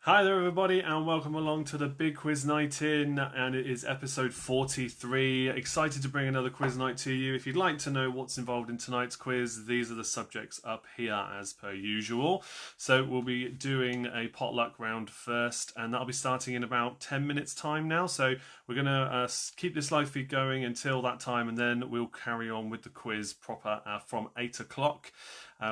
Hi there everybody and welcome along to the Big Quiz Night In, and it is episode 43. Excited to bring another quiz night to you. If you'd like to know what's involved in tonight's quiz, these are the subjects up here as per usual. So we'll be doing a potluck round first, and that'll be starting in about 10 minutes time now. So we're going to keep this live feed going until that time, and then we'll carry on with the quiz proper from 8 o'clock.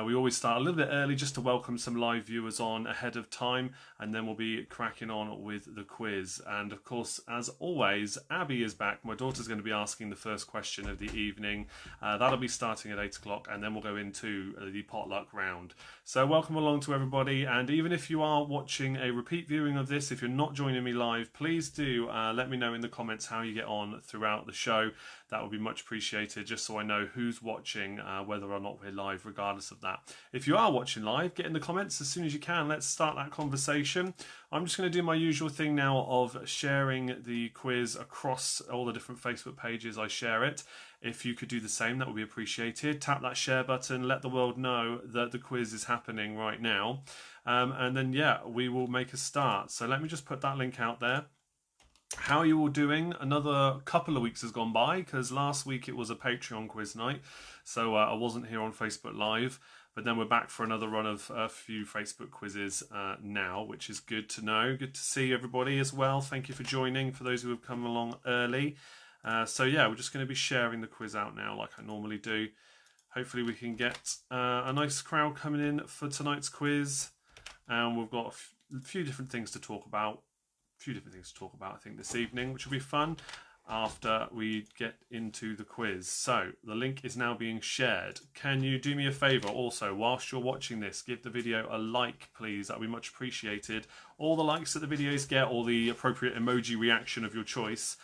We always start a little bit early just to welcome some live viewers on ahead of time, and then we'll be cracking on with the quiz. And of course, as always, Abby is back. My daughter's going to be asking the first question of the evening. That'll be starting at 8 o'clock, and then we'll go into the potluck round. So welcome along to everybody, and even if you are watching a repeat viewing of this, if you're not joining me live, please do let me know in the comments how you get on throughout the show. That would be much appreciated, just so I know who's watching, whether or not we're live, regardless of that. If you are watching live, get in the comments as soon as you can. Let's start that conversation. I'm just going to do my usual thing now of sharing the quiz across all the different Facebook pages I share it. If you could do the same, that would be appreciated. Tap that share button, let the world know that the quiz is happening right now. And then, yeah, we will make a start. So let me just put that link out there. How are you all doing? Another couple of weeks has gone by because last week it was a Patreon quiz night, so I wasn't here on Facebook Live, but then we're back for another run of a few Facebook quizzes now, which is good to know. Good to see everybody as well. Thank you for joining, for those who have come along early. So yeah, we're just going to be sharing the quiz out now like I normally do. Hopefully we can get a nice crowd coming in for tonight's quiz, and we've got a few different things to talk about. I think, this evening, which will be fun after we get into the quiz. So the link is now being shared. Can you do me a favor also, whilst you're watching this, give the video a like, please? That would be much appreciated. All the likes that the videos get, or the appropriate emoji reaction of your choice,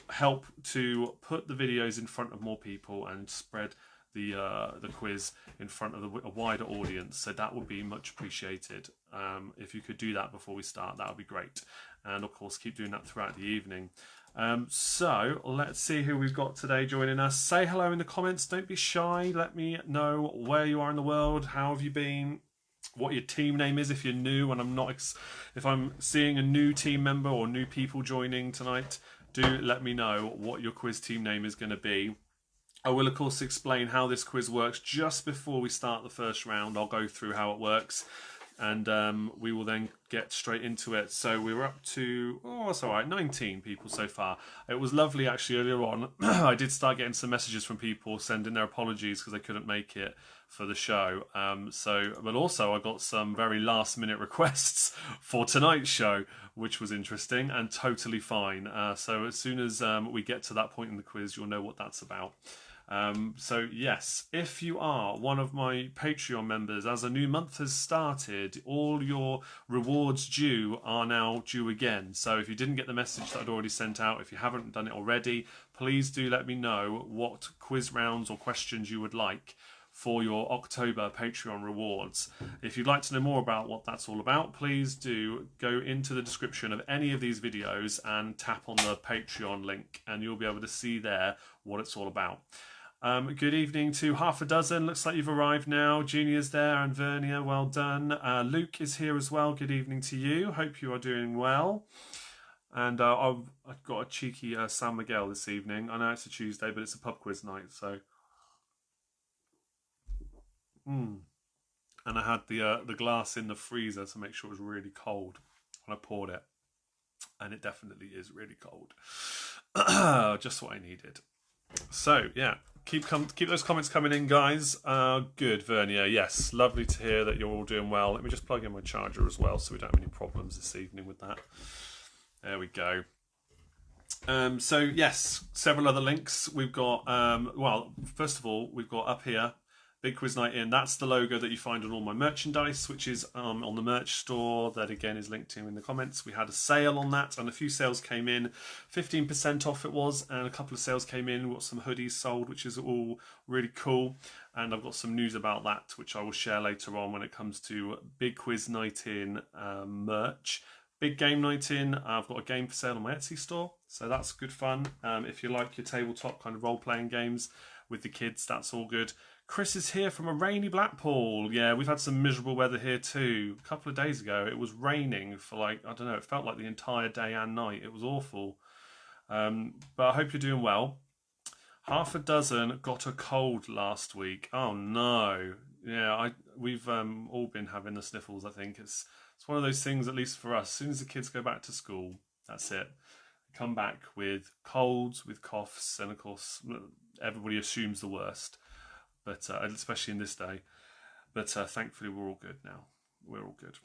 help to put the videos in front of more people and spread the quiz in front of a wider audience. So that would be much appreciated. If you could do that before we start, that would be great. And of course, keep doing that throughout the evening. So let's see who we've got today joining us. Say hello in the comments. Don't be shy. Let me know where you are in the world. How have you been? What your team name is if you're new. And if I'm seeing a new team member or new people joining tonight, do let me know what your quiz team name is going to be. I will, of course, explain how this quiz works just before we start the first round. I'll go through how it works, and we will then get straight into it. So we're up to, it's all right, 19 people so far. It was lovely, actually, earlier on. I did start getting some messages from people sending their apologies because they couldn't make it for the show. But also I got some very last-minute requests for tonight's show, which was interesting and totally fine. So as soon as we get to that point in the quiz, you'll know what that's about. So yes, if you are one of my Patreon members, as a new month has started, all your rewards due are now due again. So if you didn't get the message that I'd already sent out, if you haven't done it already, please do let me know what quiz rounds or questions you would like for your October Patreon rewards. If you'd like to know more about what that's all about, please do go into the description of any of these videos and tap on the Patreon link, and you'll be able to see there what it's all about. Good evening to half a dozen. Looks like you've arrived now. Junior's there and Vernia, well done. Luke is here as well. Good evening to you. Hope you are doing well. And I've got a cheeky San Miguel this evening. I know it's a Tuesday, but it's a pub quiz night, so. And I had the glass in the freezer to make sure it was really cold when I poured it. And it definitely is really cold. Just what I needed. So, yeah. Keep those comments coming in, guys. Good, Vernia. Yes, lovely to hear that you're all doing well. Let me just plug in my charger as well so we don't have any problems this evening with that. There we go. So, yes, several other links. We've got, well, first of all, we've got up here, Big Quiz Night In. That's the logo that you find on all my merchandise, which is on the merch store. That again is linked to in the comments. We had a sale on that, and a few sales came in. 15% off it was, and a couple of sales came in. We've got some hoodies sold, which is all really cool. And I've got some news about that, which I will share later on when it comes to Big Quiz Night In merch. Big Game Night In, I've got a game for sale on my Etsy store, so that's good fun. If you like your tabletop kind of role-playing games with the kids, that's all good. Chris is here from a rainy Blackpool. Yeah, we've had some miserable weather here too. A couple of days ago, it was raining for like, I don't know, it felt like the entire day and night. It was awful. But I hope you're doing well. Half a dozen got a cold last week. Oh no. Yeah, we've all been having the sniffles, I think. It's one of those things, at least for us. As soon as the kids go back to school, that's it. Come back with colds, with coughs, and of course, everybody assumes the worst. But especially in this day. But thankfully, we're all good now. We're all good.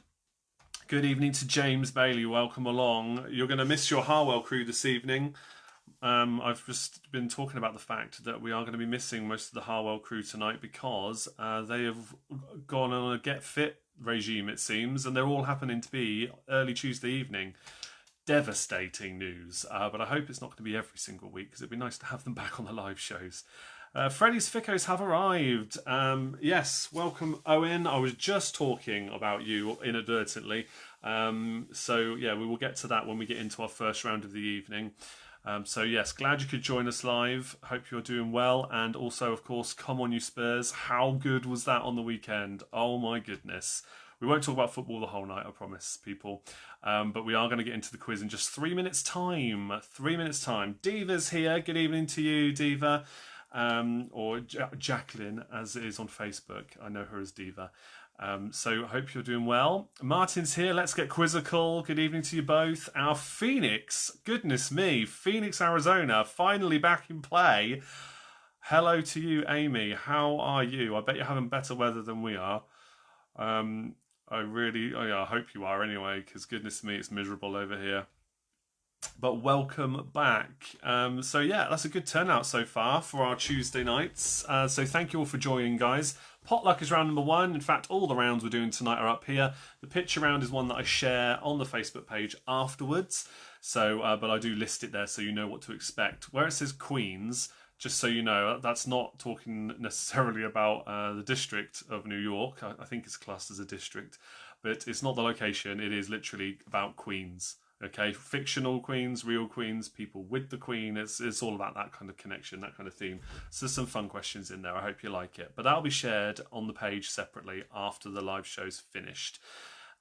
Good evening to James Bailey. Welcome along. You're going to miss your Harwell crew this evening. I've just been talking about the fact that we are going to be missing most of the Harwell crew tonight because they have gone on a get fit regime, it seems, and they're all happening to be early Tuesday evening. Devastating news. But I hope it's not going to be every single week because it'd be nice to have them back on the live shows. Freddy's Ficcos have arrived. Yes, welcome Owen. I was just talking about you inadvertently. So yeah, we will get to that when we get into our first round of the evening. So yes, glad you could join us live. Hope you're doing well. And also, of course, come on you Spurs. How good was that on the weekend? Oh my goodness. We won't talk about football the whole night, I promise, people. But we are going to get into the quiz in just 3 minutes' time. 3 minutes' time. Diva's here. Good evening to you, Diva. Or Jacqueline, as it is on Facebook. I know her as Diva. So I hope you're doing well. Martin's here. Let's get quizzical. Good evening to you both. Our Phoenix, goodness me, Phoenix, Arizona, finally back in play. Hello to you, Amy. How are you? I bet you're having better weather than we are. I hope you are anyway, because goodness me, it's miserable over here. But welcome back. So yeah, that's a good turnout so far for our Tuesday nights. So thank you all for joining, guys. Potluck is round number 1. In fact, all the rounds we're doing tonight are up here. The picture round is one that I share on the Facebook page afterwards. So, but I do list it there so you know what to expect. Where it says Queens, just so you know, that's not talking necessarily about the district of New York. I think it's classed as a district, but it's not the location. It is literally about Queens. Okay, fictional queens, real queens, people with the queen. It's all about that kind of connection, that kind of theme. So there's some fun questions in there. I hope you like it. But that'll be shared on the page separately after the live show's finished.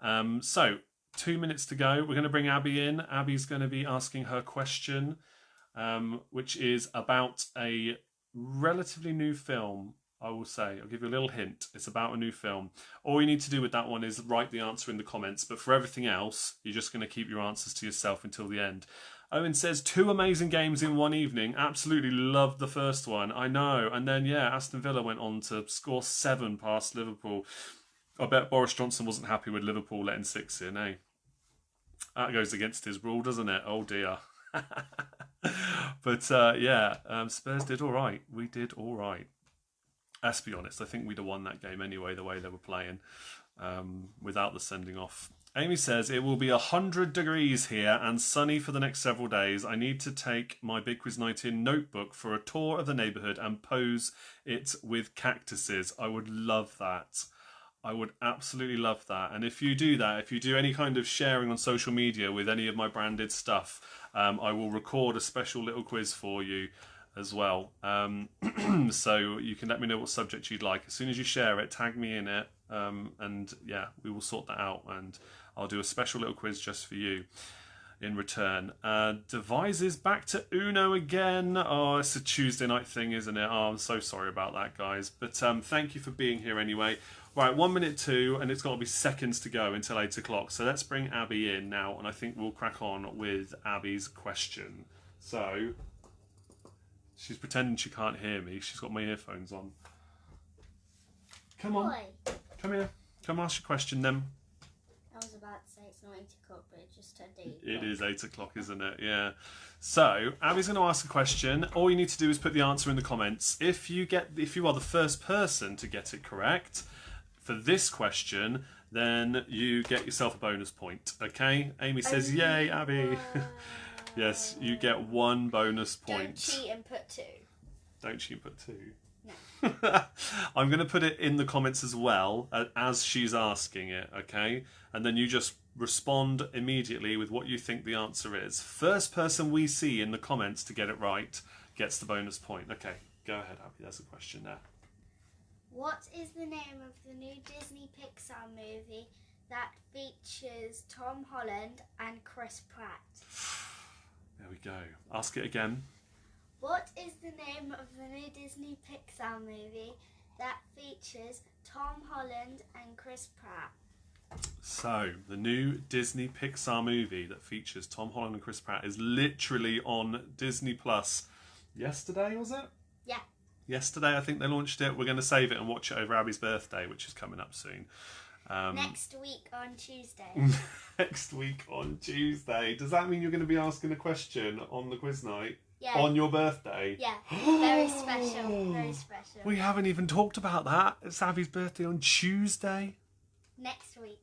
So 2 minutes to go. We're going to bring Abby in. Abby's going to be asking her question, which is about a relatively new film. I will say, I'll give you a little hint. It's about a new film. All you need to do with that one is write the answer in the comments. But for everything else, you're just going to keep your answers to yourself until the end. Owen says, 2 amazing games in one evening. Absolutely loved the first one. I know. And then, yeah, Aston Villa went on to score 7 past Liverpool. I bet Boris Johnson wasn't happy with Liverpool letting 6 in, eh? That goes against his rule, doesn't it? Oh, dear. But, Spurs did all right. We did all right. Let's be honest, I think we'd have won that game anyway, the way they were playing, without the sending off. Amy says, it will be 100 degrees here and sunny for the next several days. I need to take my Big Quiz 19 notebook for a tour of the neighbourhood and pose it with cactuses. I would love that. I would absolutely love that. And if you do that, if you do any kind of sharing on social media with any of my branded stuff, I will record a special little quiz for you as well. So you can let me know what subject you'd like. As soon as you share it, tag me in it, and yeah, we will sort that out, and I'll do a special little quiz just for you in return. Devises back to Uno again. Oh, it's a Tuesday night thing, isn't it? Oh, I'm so sorry about that, guys. But thank you for being here anyway. Right, 1 minute 2, and it's got to be seconds to go until 8 o'clock. So let's bring Abby in now, and I think we'll crack on with Abby's question. So she's pretending she can't hear me. She's got my earphones on. Come on. Boy. Come here. Come ask your question then. I was about to say it's not 8 o'clock, but it just turned 8 o'clock. It is 8 o'clock, isn't it? Yeah. So, Abby's going to ask a question. All you need to do is put the answer in the comments. If you are the first person to get it correct for this question, then you get yourself a bonus point. Okay? Amy says, yay, Abby. Yes, you get 1 bonus point. Don't cheat and put 2. Don't cheat and put 2. No. I'm going to put it in the comments as well as she's asking it, okay? And then you just respond immediately with what you think the answer is. First person we see in the comments to get it right gets the bonus point. Okay, go ahead, Abby. There's a question there. What is the name of the new Disney Pixar movie that features Tom Holland and Chris Pratt? There we go. Ask it again. What is the name of the new Disney Pixar movie that features Tom Holland and Chris Pratt? So, the new Disney Pixar movie that features Tom Holland and Chris Pratt is literally on Disney Plus. Yesterday, was it? Yeah. Yesterday, I think they launched it. We're going to save it and watch it over Abby's birthday, which is coming up soon. Next week on Tuesday. Next week on Tuesday. Does that mean you're going to be asking a question on the quiz night? Yeah. On your birthday? Yeah. Very special. Very special. We haven't even talked about that. It's Abby's birthday on Tuesday. Next week.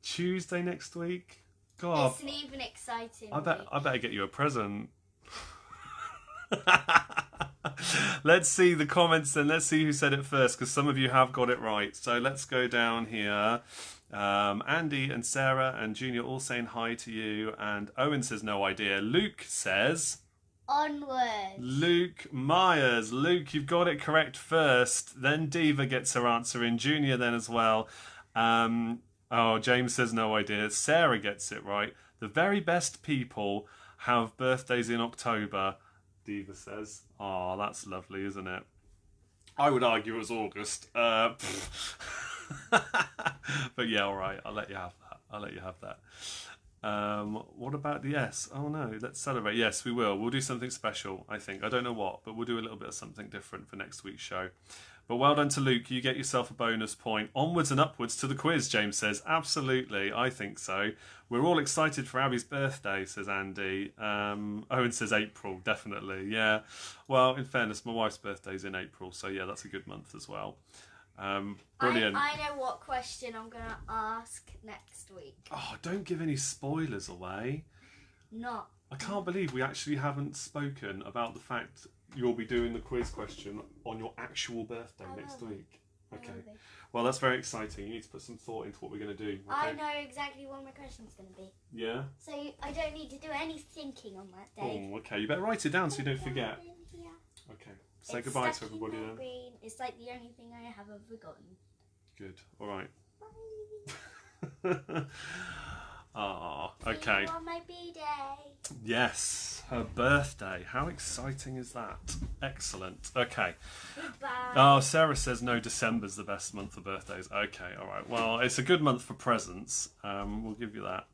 Tuesday next week. God. It's an even exciting I week. better get you a present. Let's see the comments then. Let's see who said it first, because some of you have got it right. So let's go down here. Andy and Sarah and Junior all saying hi to you. And Owen says no idea. Luke says... Onwards. Luke Myers. Luke, you've got it correct first. Then Diva gets her answer in. Junior then as well. James says no idea. Sarah gets it right. The very best people have birthdays in October, Diva says. Oh, that's lovely, isn't it? I would argue it was August. But yeah, all right. I'll let you have that. What about the yes? Oh no, let's celebrate. Yes, we will. We'll do something special, I think. I don't know what, but we'll do a little bit of something different for next week's show. But well done to Luke. You get yourself a bonus point. Onwards and upwards to the quiz, James says. Absolutely, I think so. We're all excited for Abby's birthday, says Andy. Owen says April, definitely. Yeah. Well, in fairness, my wife's birthday's in April, so yeah, that's a good month as well. Brilliant. I know what question I'm going to ask next week. Oh, don't give any spoilers away. Not. I can't believe we actually haven't spoken about the fact you'll be doing the quiz question on your actual birthday next week. Okay. Well, that's very exciting. You need to put some thought into what we're going to do. Okay? I know exactly what my question's going to be. Yeah? So I don't need to do any thinking on that day. Oh, okay. You better write it down so you don't forget. Yeah. Okay. Say goodbye to everybody in my then. brain. It's like the only thing I haven't forgotten. Good. All right. Bye. Ah, okay. See you on my B-day. Yes, her birthday. How exciting is that? Excellent. Okay. Goodbye. Oh, Sarah says no, December's the best month for birthdays. Okay, all right. Well, it's a good month for presents. We'll give you that.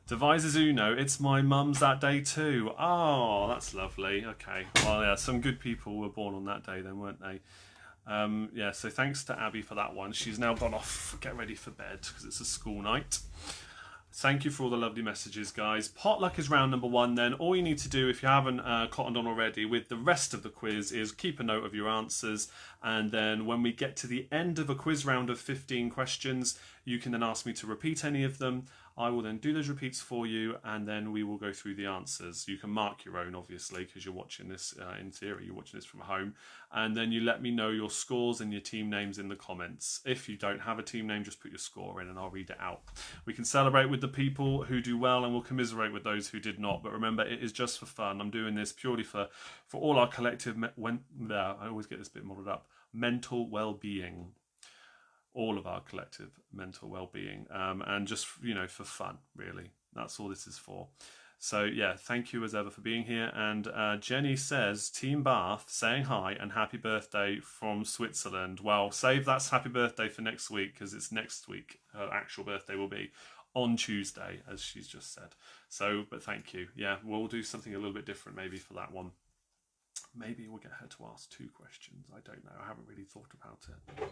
Devises Uno, it's my mum's that day too. Oh, that's lovely. Okay. Well, yeah, some good people were born on that day then, weren't they? Yeah, so thanks to Abby for that one. She's now gone off, get ready for bed, because it's a school night. Thank you for all the lovely messages, guys. Potluck is round number 1 then. All you need to do, if you haven't cottoned on already with the rest of the quiz, is keep a note of your answers. And then when we get to the end of a quiz round of 15 questions, you can then ask me to repeat any of them. I will then do those repeats for you, and then we will go through the answers. You can mark your own, obviously, because you're watching this, in theory, you're watching this from home. And then you let me know your scores and your team names in the comments. If you don't have a team name, just put your score in and I'll read it out. We can celebrate with the people who do well, and we'll commiserate with those who did not. But remember, it is just for fun. I'm doing this purely for all our collective, I always get this bit muddled up, mental well-being. All of our collective mental well-being, and just, you know, for fun, really. That's all this is for. So yeah, thank you as ever for being here. And Jenny says, Team Bath saying hi and happy birthday from Switzerland. Well, save that happy birthday for next week, because it's next week. Her actual birthday will be on Tuesday, as she's just said. So, but thank you. Yeah, we'll do something a little bit different maybe for that one. Maybe we'll get her to ask 2 questions. I don't know. I haven't really thought about it.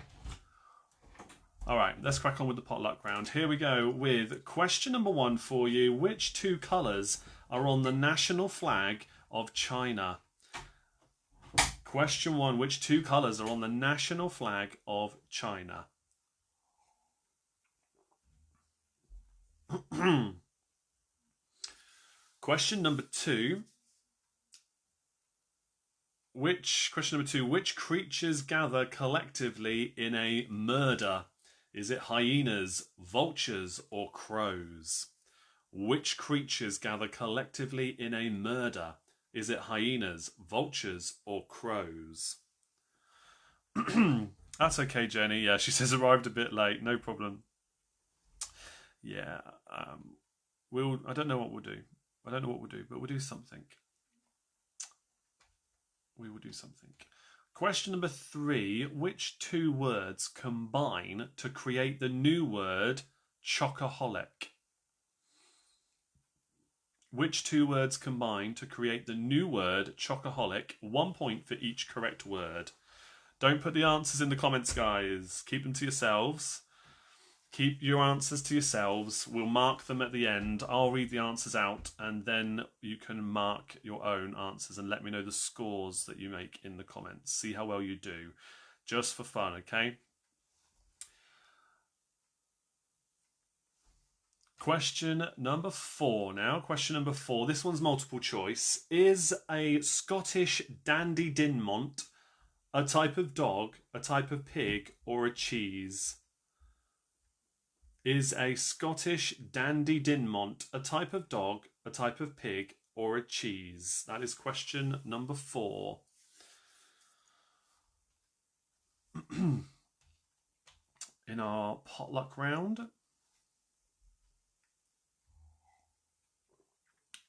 All right, let's crack on with the potluck round. Here we go with question number 1 for you. Which 2 colours are on the national flag of China? Question 1, which 2 colours are on the national flag of China? Question number 2. Which creatures gather collectively in a murder? Is it hyenas, vultures, or crows? Which creatures gather collectively in a murder? Is it hyenas, vultures, or crows? That's okay, Jenny. Yeah, she says arrived a bit late. No problem. Yeah. I don't know what we'll do. I don't know what we'll do, but we'll do something. We will do something. Question number 3. Which two words combine to create the new word chocoholic? Which two words combine to create the new word chocoholic? 1 point for each correct word. Don't put the answers in the comments, guys. Keep them to yourselves. Keep your answers to yourselves. We'll mark them at the end. I'll read the answers out, and then you can mark your own answers and let me know the scores that you make in the comments. See how well you do, just for fun, okay? Question number 4 now. Question number 4. This one's multiple choice. Is a Scottish Dandy Dinmont a type of dog, a type of pig, or a cheese? Is a Scottish Dandy Dinmont a type of dog, a type of pig, or a cheese? That is question number 4. In our potluck round,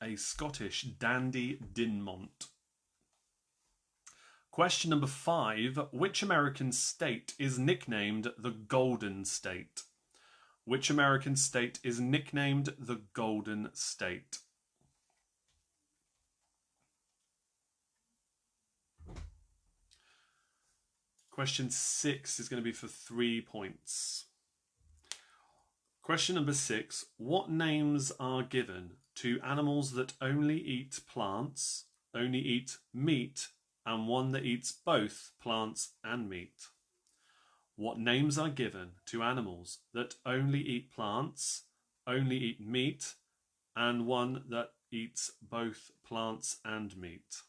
a Scottish Dandy Dinmont. Question number 5. Which American state is nicknamed the Golden State? Which American state is nicknamed the Golden State? Question 6 is going to be for 3 points. Question number 6. What names are given to animals that only eat plants, only eat meat, and one that eats both plants and meat? What names are given to animals that only eat plants, only eat meat, and one that eats both plants and meat?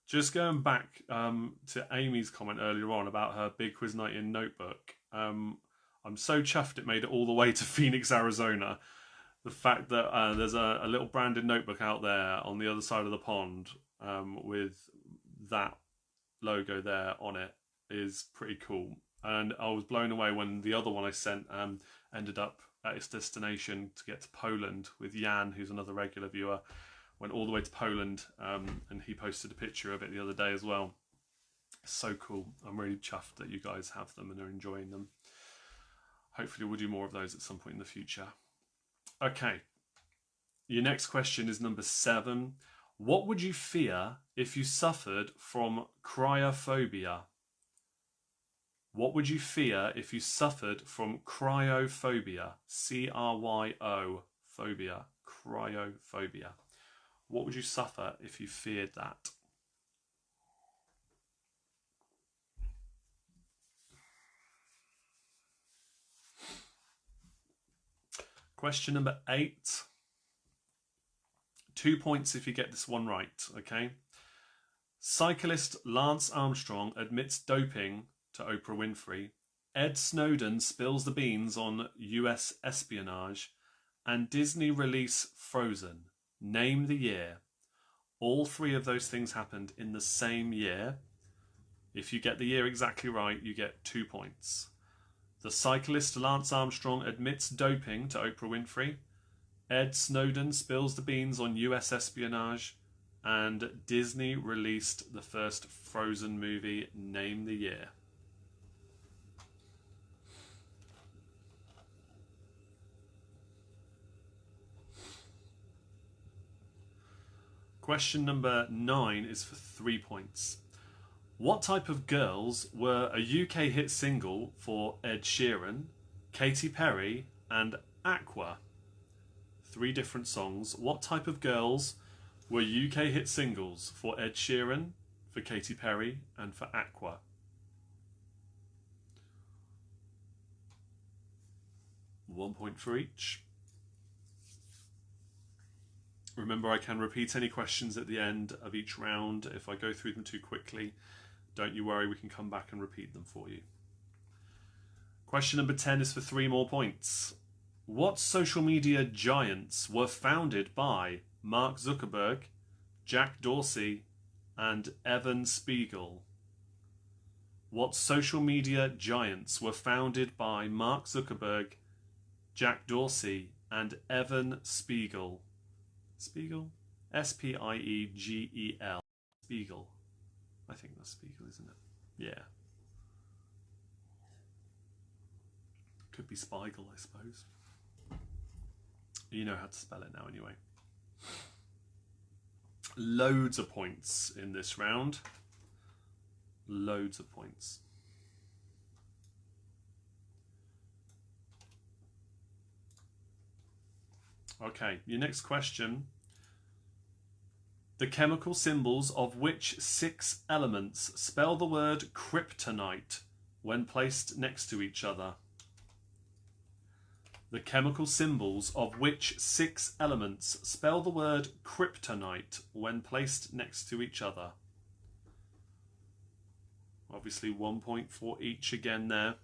Just going back to Amy's comment earlier on about her Big Quiz Night In notebook, I'm so chuffed it made it all the way to Phoenix, Arizona. The fact that there's a little branded notebook out there on the other side of the pond with that logo there on it is pretty cool. And I was blown away when the other one I sent ended up at its destination to get to Poland with Jan, who's another regular viewer. Went all the way to Poland and he posted a picture of it the other day as well. So cool. I'm really chuffed that you guys have them and are enjoying them. Hopefully we'll do more of those at some point in the future. Okay, your next question is number 7. What would you fear if you suffered from cryophobia? What would you fear if you suffered from cryophobia? C-R-Y-O, phobia, cryophobia. What would you suffer if you feared that? Question number 8. 2 points if you get this one right, okay? Cyclist Lance Armstrong admits doping to Oprah Winfrey. Ed Snowden spills the beans on US espionage. And Disney release Frozen. Name the year. All 3 of those things happened in the same year. If you get the year exactly right, you get 2 points. The cyclist Lance Armstrong admits doping to Oprah Winfrey. Ed Snowden spills the beans on US espionage. And Disney released the first Frozen movie. Name the year. Question number 9 is for 3 points. What type of girls were a UK hit single for Ed Sheeran, Katy Perry, and Aqua? 3 different songs. What type of girls were UK hit singles for Ed Sheeran, for Katy Perry, and for Aqua? One point for each. Remember, I can repeat any questions at the end of each round. If I go through them too quickly, don't you worry, we can come back and repeat them for you. Question number 10 is for 3 more points. What social media giants were founded by Mark Zuckerberg, Jack Dorsey, and Evan Spiegel? What social media giants were founded by Mark Zuckerberg, Jack Dorsey, and Evan Spiegel? Spiegel? Spiegel. Spiegel. I think that's Spiegel, isn't it? Yeah. Could be Spiegel, I suppose. You know how to spell it now anyway. Loads of points in this round. Loads of points. Okay, your next question. The chemical symbols of which 6 elements spell the word kryptonite when placed next to each other? The chemical symbols of which 6 elements spell the word kryptonite when placed next to each other? Obviously 1 point for each again there.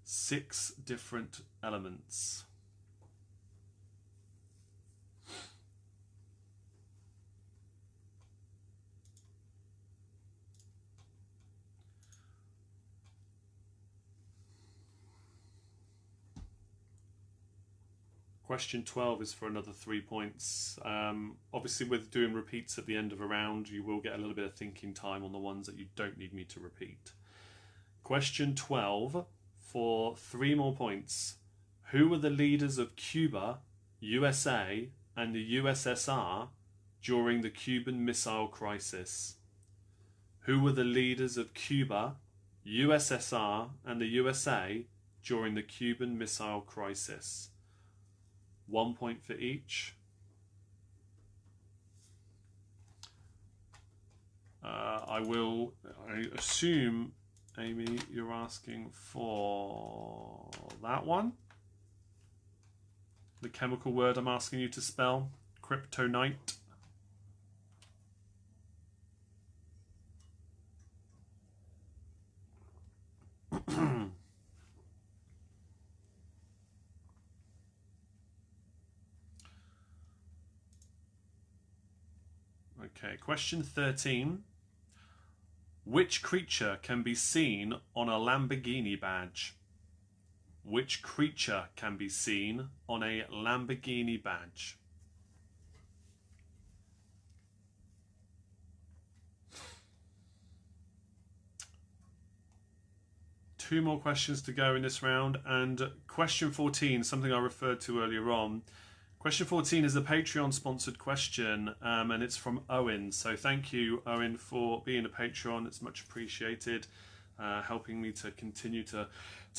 6 different elements. Question 12 is for another 3 points. Obviously, with doing repeats at the end of a round, you will get a little bit of thinking time on the ones that you don't need me to repeat. Question 12 for 3 more points. Who were the leaders of Cuba, USA, and the USSR during the Cuban Missile Crisis? Who were the leaders of Cuba, USSR, and the USA during the Cuban Missile Crisis? 1 point for each. I assume, Amy, you're asking for that one. The chemical word I'm asking you to spell, kryptonite. Okay, question 13. Which creature can be seen on a Lamborghini badge? Which creature can be seen on a Lamborghini badge? Two more questions to go in this round, and question 14, something I referred to earlier on. Question 14 is a Patreon sponsored question, and it's from Owen. So thank you, Owen, for being a Patreon. It's much appreciated, helping me to continue to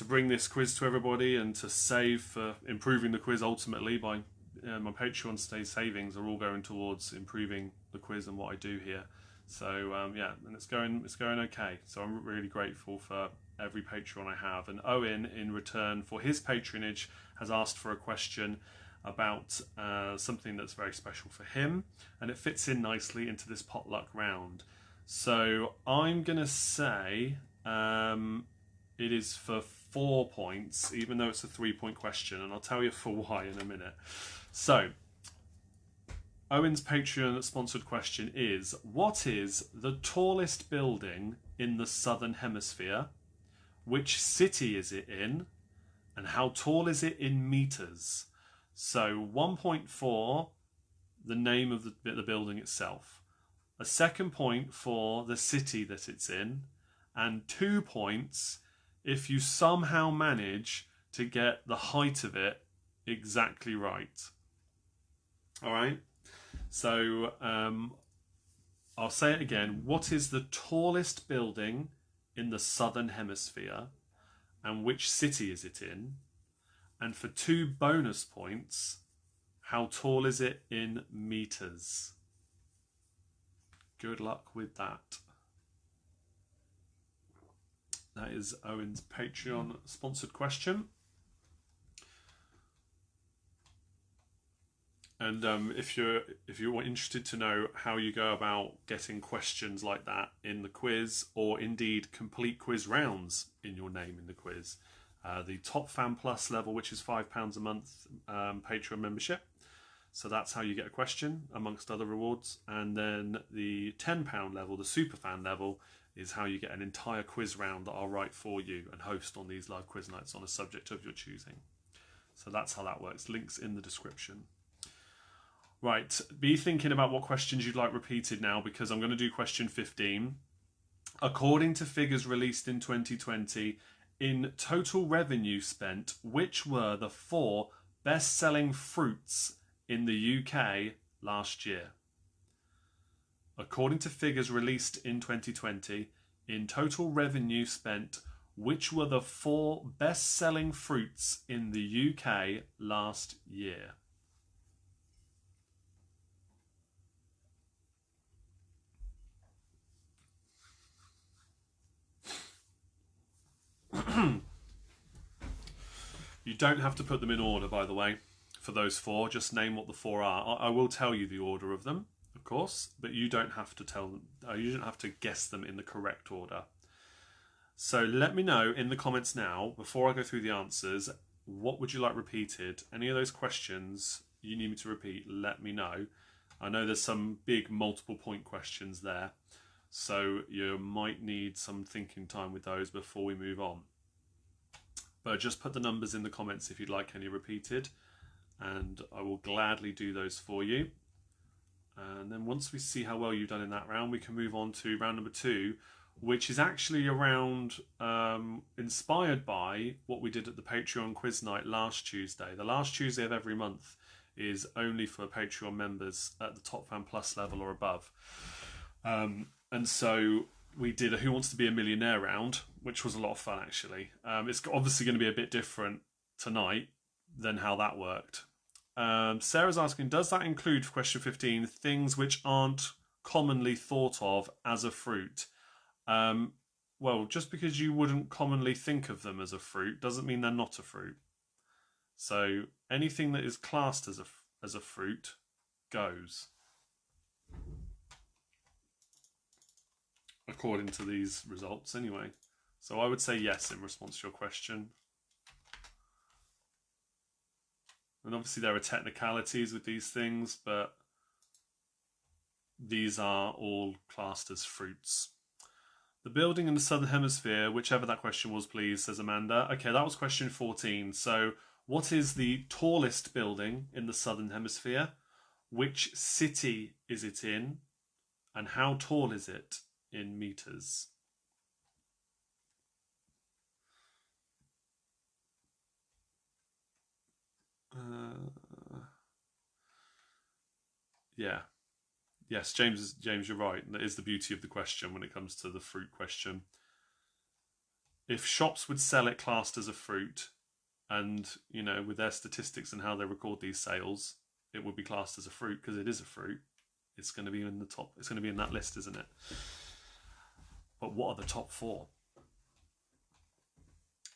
bring this quiz to everybody and to save for improving the quiz ultimately. By my Patreon savings are all going towards improving the quiz and what I do here. So yeah, and it's going okay. So I'm really grateful for every Patreon I have. And Owen, in return for his patronage, has asked for a question about something that's very special for him, and it fits in nicely into this potluck round. So I'm gonna say it is for 4 points, even though it's a 3-point question, and I'll tell you for why in a minute. So Owen's Patreon sponsored question is: what is the tallest building in the Southern Hemisphere? Which city is it in? And how tall is it in meters? So 1 point for the name of the building itself, a 2nd point for the city that it's in, and 2 points if you somehow manage to get the height of it exactly right. All right, so I'll say it again. What is the tallest building in the Southern Hemisphere, and which city is it in? And for 2 bonus points, how tall is it in meters? Good luck with that. That is Owen's Patreon sponsored question. And if you're interested to know how you go about getting questions like that in the quiz, or indeed complete quiz rounds in your name in the quiz, the Top Fan Plus level, which is £5 a month Patreon membership. So that's how you get a question, amongst other rewards. And then the £10 level, the Super Fan level, is how you get an entire quiz round that I'll write for you and host on these live quiz nights on a subject of your choosing. So that's how that works. Links in the description. Right, be thinking about what questions you'd like repeated now, because I'm going to do question 15. According to figures released in 2020, in total revenue spent, which were the 4 best-selling fruits in the UK last year? According to figures released in 2020, in total revenue spent, which were the 4 best-selling fruits in the UK last year? You don't have to put them in order, by the way, for those 4. Just name what the 4 are. I will tell you the order of them, of course, but you don't have to tell them. You don't have to guess them in the correct order. So let me know in the comments now, before I go through the answers, what would you like repeated? Any of those questions you need me to repeat, let me know. I know there's some big multiple point questions there, so you might need some thinking time with those before we move on. But just put the numbers in the comments if you'd like any repeated, and I will gladly do those for you. And then once we see how well you've done in that round, we can move on to round number 2, which is actually a round inspired by what we did at the Patreon quiz night last Tuesday. The last Tuesday of every month is only for Patreon members at the Top Fan Plus level or above. And so we did a Who Wants to Be a Millionaire round, which was a lot of fun, actually. It's obviously going to be a bit different tonight than how that worked. Sarah's asking, does that include, for question 15, things which aren't commonly thought of as a fruit? Well, just because you wouldn't commonly think of them as a fruit doesn't mean they're not a fruit. So anything that is classed as a fruit goes, according to these results anyway. So I would say yes in response to your question. And obviously there are technicalities with these things, but these are all classed as fruits. The building in the Southern Hemisphere, whichever that question was, please, says Amanda. Okay, that was question 14. So what is the tallest building in the Southern Hemisphere? Which city is it in? And how tall is it in meters? Yeah. Yes, James, you're right. That is the beauty of the question when it comes to the fruit question. If shops would sell it classed as a fruit, and, you know, with their statistics and how they record these sales, it would be classed as a fruit because it is a fruit. It's going to be in the top. It's going to be in that list, isn't it? But what are the top 4?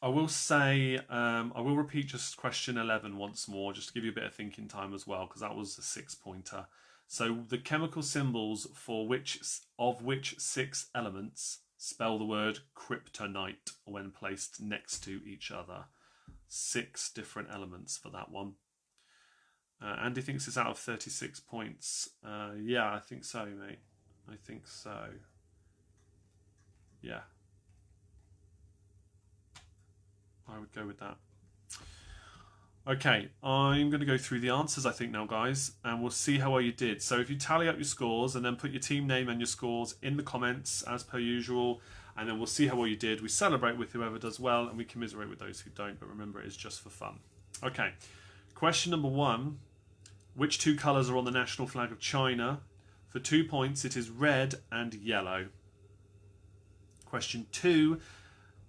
I will say, I will repeat just question 11 once more, just to give you a bit of thinking time as well, because that was a 6-pointer. So the chemical symbols for which 6 elements spell the word kryptonite when placed next to each other. 6 different elements for that one. Andy thinks it's out of 36 points. Yeah, I think so, mate. I think so. Yeah. I would go with that. Okay, I'm going to go through the answers, I think, now, guys, and we'll see how well you did. So if you tally up your scores and then put your team name and your scores in the comments, as per usual, and then we'll see how well you did. We celebrate with whoever does well, and we commiserate with those who don't, but remember, it is just for fun. Okay, question number 1. Which 2 colours are on the national flag of China? For 2 points, it is red and yellow. Question 2.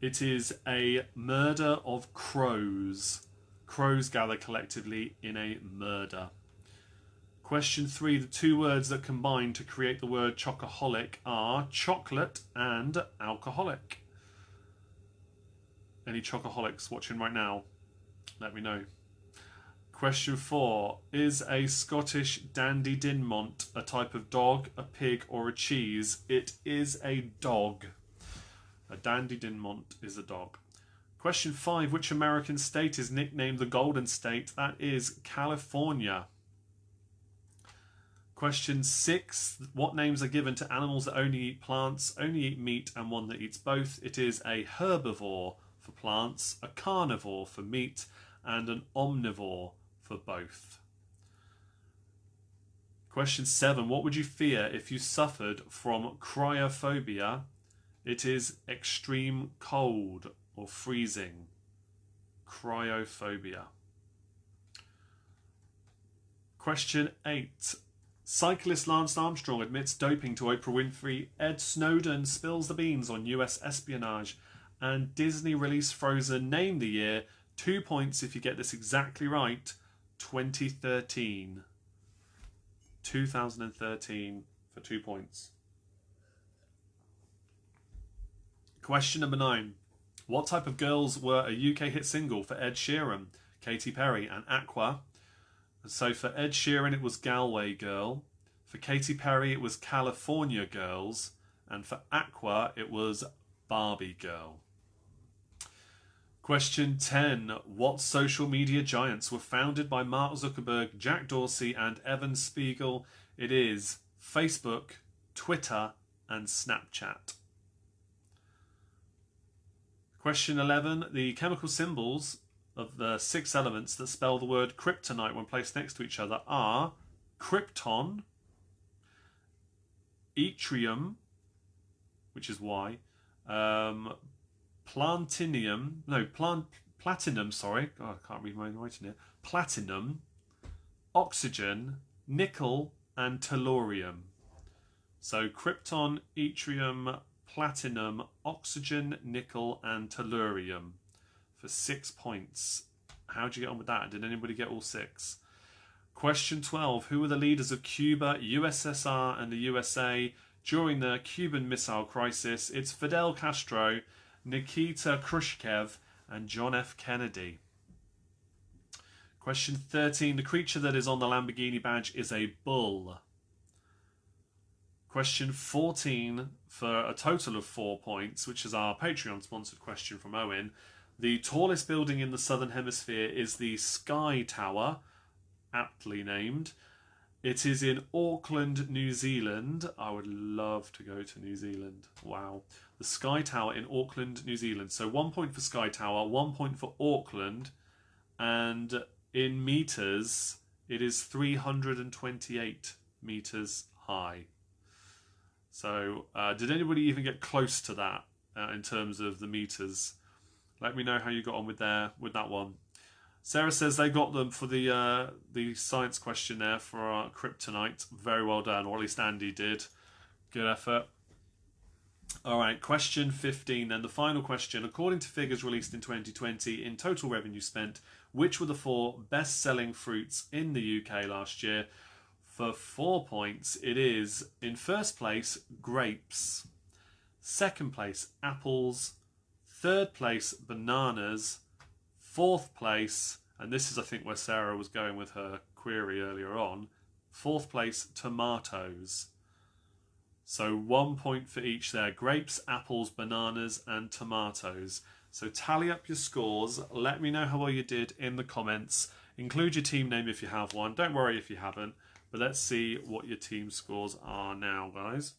It is a murder of crows. Crows gather collectively in a murder. Question 3. The 2 words that combine to create the word chocoholic are chocolate and alcoholic. Any chocoholics watching right now? Let me know. Question 4. Is a Scottish Dandy Dinmont a type of dog, a pig, or a cheese? It is a dog. A Dandy Dinmont is a dog. Question 5. Which American state is nicknamed the Golden State? That is California. Question 6. What names are given to animals that only eat plants, only eat meat, and one that eats both? It is a herbivore for plants, a carnivore for meat, and an omnivore for both. Question 7. What would you fear if you suffered from cryophobia? It is extreme cold or freezing. Cryophobia. Question 8. Cyclist Lance Armstrong admits doping to Oprah Winfrey. Ed Snowden spills the beans on US espionage. And Disney released Frozen. Name the year. 2 points if you get this exactly right. 2013. 2013 for 2 points. Question number 9. What type of girls were a UK hit single for Ed Sheeran, Katy Perry and Aqua? So for Ed Sheeran it was Galway Girl, for Katy Perry it was California Girls, and for Aqua it was Barbie Girl. Question 10. What social media giants were founded by Mark Zuckerberg, Jack Dorsey and Evan Spiegel? It is Facebook, Twitter and Snapchat. Question 11. The chemical symbols of the 6 elements that spell the word kryptonite when placed next to each other are krypton, yttrium, which is Y, platinum, sorry, God, I can't read my own writing here, platinum, oxygen, nickel and tellurium. So krypton, yttrium, platinum, oxygen, nickel and tellurium for 6 points. How'd you get on with that? Did anybody get all 6? Question 12. Who were the leaders of Cuba, USSR and the USA during the Cuban Missile Crisis? It's Fidel Castro, Nikita Khrushchev and John F. Kennedy. Question 13. The creature that is on the Lamborghini badge is a bull. Question 14 for a total of 4 points, which is our Patreon sponsored question from Owen. The tallest building in the Southern Hemisphere is the Sky Tower, aptly named. It is in Auckland, New Zealand. I would love to go to New Zealand. Wow. The Sky Tower in Auckland, New Zealand. So 1 point for Sky Tower, 1 point for Auckland. And in meters, it is 328 meters high. So did anybody even get close to that in terms of the meters? Let me know how you got on with that one. Sarah says they got them for the science questionnaire for our kryptonite. Very well done, or at least Andy did. Good effort. All right, question 15 then, the final question. According to figures released in 2020, in total revenue spent, which were the 4 best-selling fruits in the UK last year? For 4 points, it is, in first place, grapes. Second place, apples. Third place, bananas. Fourth place, and this is I think where Sarah was going with her query earlier on, fourth place, tomatoes. So 1 point for each there. Grapes, apples, bananas and tomatoes. So tally up your scores. Let me know how well you did in the comments. Include your team name if you have one. Don't worry if you haven't. But let's see what your team scores are now, guys.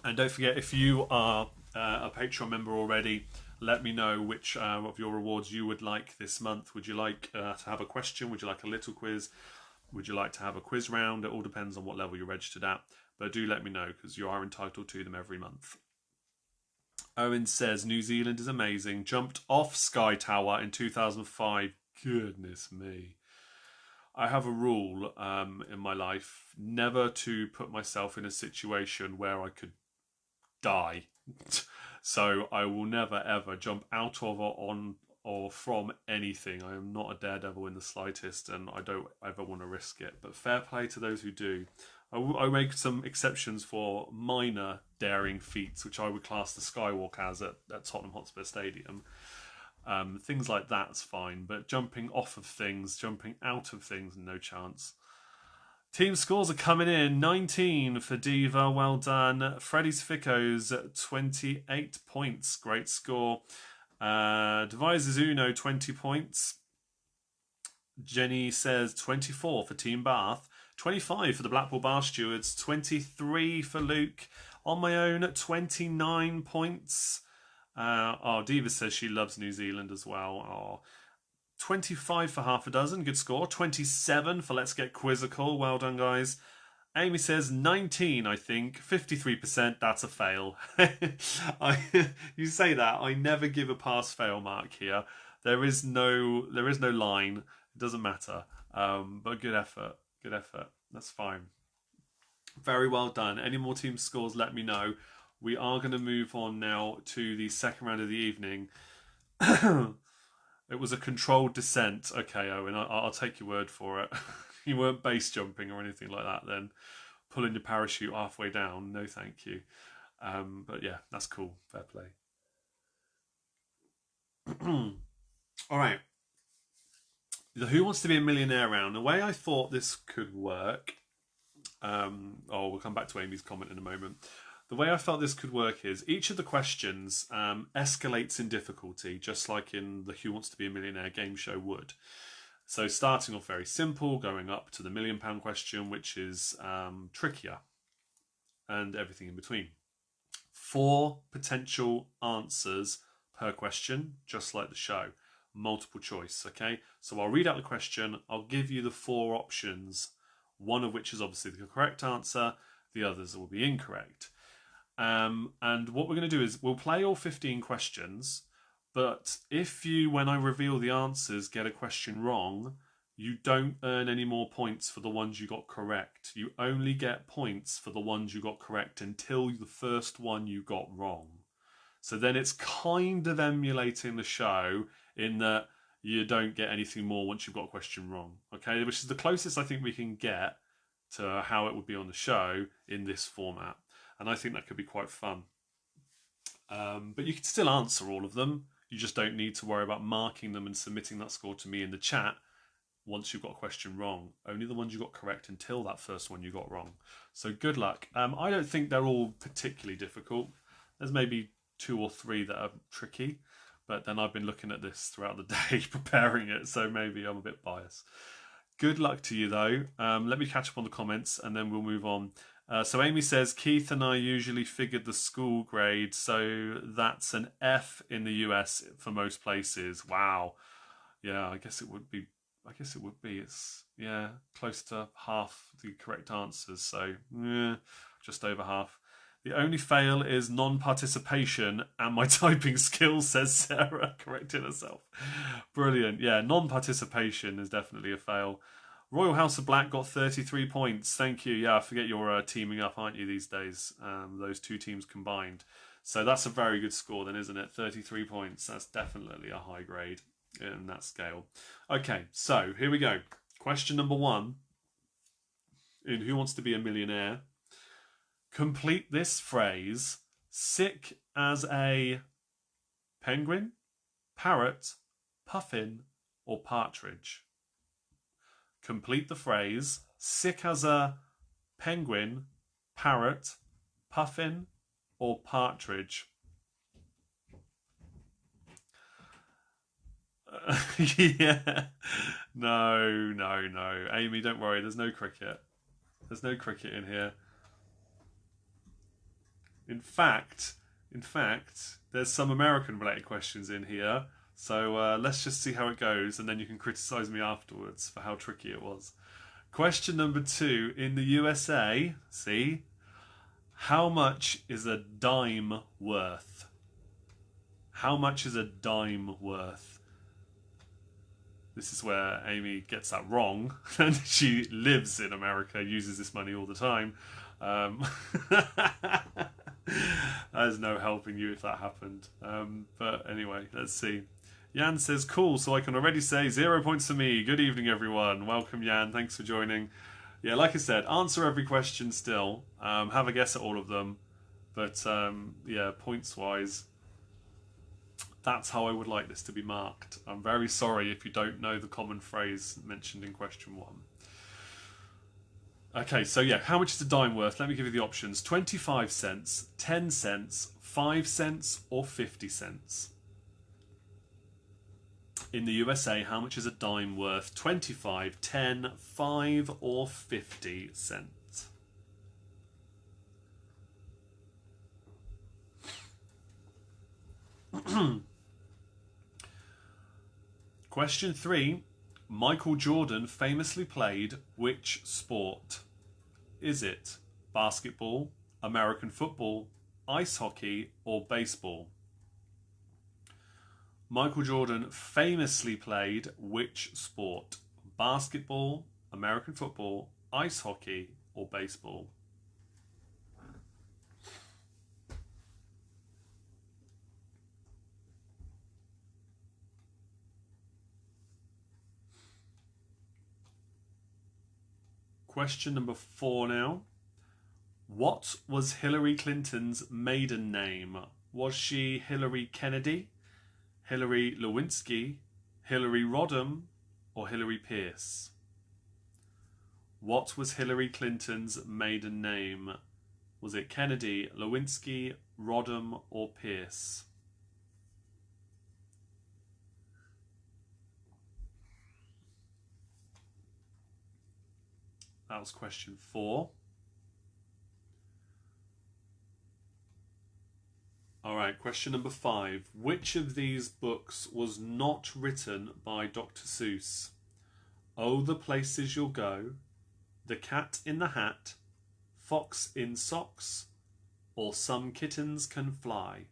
And don't forget, if you are a Patreon member already, let me know which of your rewards you would like this month. Would you like to have a question? Would you like a little quiz? Would you like to have a quiz round? It all depends on what level you're registered at. But do let me know, because you are entitled to them every month. Owen says, New Zealand is amazing. Jumped off Sky Tower in 2005. Goodness me. I have a rule in my life, never to put myself in a situation where I could die. So I will never ever jump out of or on or from anything. I am not a daredevil in the slightest, and I don't ever want to risk it. But fair play to those who do. I make some exceptions for minor daring feats, which I would class the Skywalk as at Tottenham Hotspur Stadium. Things like that's fine, but jumping off of things, jumping out of things, no chance. Team scores are coming in. 19 for Diva, well done. Freddie's Ficos, 28 points, great score. Devises Uno, 20 points. Jenny says 24 for Team Bath, 25 for the Blackpool Bar Stewards, 23 for Luke. On my own, 29 points. Diva says she loves New Zealand as well. 25 for half a dozen, good score. 27 for Let's Get Quizzical, well done, guys. Amy says 19, I think. 53%, that's a fail. You say that, I never give a pass-fail mark here. There is no line. It doesn't matter. But good effort. Good effort. That's fine. Very well done. Any more team scores, let me know. We are going to move on now to the second round of the evening. It was a controlled descent. Okay, Owen, I'll take your word for it. You weren't base jumping or anything like that then. Pulling your parachute halfway down. No, thank you. But yeah, that's cool. Fair play. All right. The Who Wants to Be a Millionaire round. The way I thought this could work... we'll come back to Amy's comment in a moment. The way I felt this could work is each of the questions escalates in difficulty, just like in the Who Wants to Be a Millionaire game show would. So starting off very simple, going up to the £1 million question, which is trickier, and everything in between. 4 potential answers per question, just like the show. Multiple choice, okay? So I'll read out the question, I'll give you the 4 options, one of which is obviously the correct answer, the others will be incorrect. And what we're going to do is we'll play all 15 questions, but if you, when I reveal the answers, get a question wrong, you don't earn any more points for the ones you got correct. You only get points for the ones you got correct until the first one you got wrong. So then it's kind of emulating the show in that you don't get anything more once you've got a question wrong. Okay, which is the closest I think we can get to how it would be on the show in this format. And I think that could be quite fun. But you can still answer all of them. You just don't need to worry about marking them and submitting that score to me in the chat once you've got a question wrong. Only the ones you got correct until that first one you got wrong. So good luck. I don't think they're all particularly difficult. There's maybe 2 or 3 that are tricky, but then I've been looking at this throughout the day preparing it, so maybe I'm a bit biased. Good luck to you though. Let me catch up on the comments and then we'll move on. So Amy says, Keith and I usually figured the school grade, so that's an F in the US for most places. Wow. Yeah, I guess it would be. It's, yeah, close to half the correct answers, so just over half. The only fail is non-participation and my typing skills, says Sarah, correcting herself. Brilliant. Yeah, non-participation is definitely a fail. Royal House of Black got 33 points. Thank you. Yeah, I forget you're teaming up, aren't you, these days? Those 2 teams combined. So that's a very good score then, isn't it? 33 points. That's definitely a high grade in that scale. Okay, so here we go. Question number 1 in Who Wants to Be a Millionaire? Complete this phrase. Sick as a penguin, parrot, puffin, or partridge. Complete the phrase. Sick as a penguin, parrot, puffin, or partridge. Yeah. No. Amy, don't worry. There's no cricket. There's no cricket in here. In fact, there's some American-related questions in here. So let's just see how it goes, and then you can criticise me afterwards for how tricky it was. Question number 2. In the USA, see, how much is a dime worth? How much is a dime worth? This is where Amy gets that wrong, and she lives in America, uses this money all the time. There's no helping you if that happened. But anyway, let's see. Jan says, cool, so I can already say 0 points for me. Good evening, everyone. Welcome, Jan. Thanks for joining. Yeah, like I said, answer every question still. Have a guess at all of them. But, yeah, points-wise, that's how I would like this to be marked. I'm very sorry if you don't know the common phrase mentioned in question 1. Okay, so yeah, how much is a dime worth? Let me give you the options. 25 cents, 10 cents, 5 cents, or 50 cents. In the USA, how much is a dime worth? 25, 10, 5 or 50 cents? Question 3. Michael Jordan famously played which sport? Is it basketball, American football, ice hockey or baseball? Michael Jordan famously played which sport? Basketball, American football, ice hockey or baseball? Question number 4 now. What was Hillary Clinton's maiden name? Was she Hillary Kennedy, Hillary Lewinsky, Hillary Rodham, or Hillary Pierce? What was Hillary Clinton's maiden name? Was it Kennedy, Lewinsky, Rodham, or Pierce? That was question 4. All right, question number 5. Which of these books was not written by Dr. Seuss? Oh, the Places You'll Go, The Cat in the Hat, Fox in Socks, or Some Kittens Can Fly?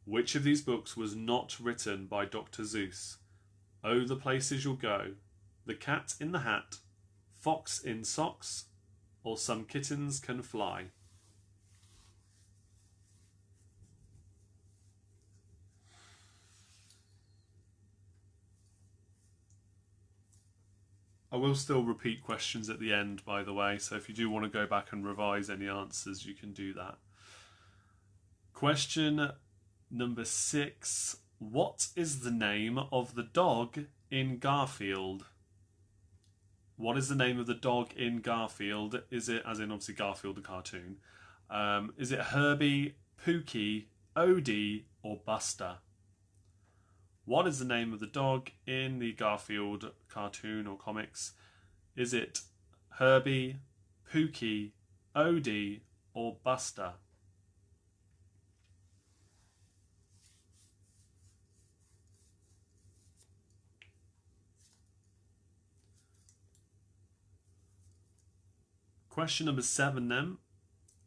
Which of these books was not written by Dr. Seuss? Oh, the Places You'll Go, The Cat in the Hat, Fox in Socks, or Some Kittens Can Fly? I will still repeat questions at the end, by the way, so if you do want to go back and revise any answers, you can do that. Question number 6. What is the name of the dog in Garfield? What is the name of the dog in Garfield? Is it, as in obviously Garfield the cartoon, is it Herbie, Pookie, Odie, or Buster? What is the name of the dog in the Garfield cartoon or comics? Is it Herbie, Pookie, Odie, or Buster? Question number 7 then.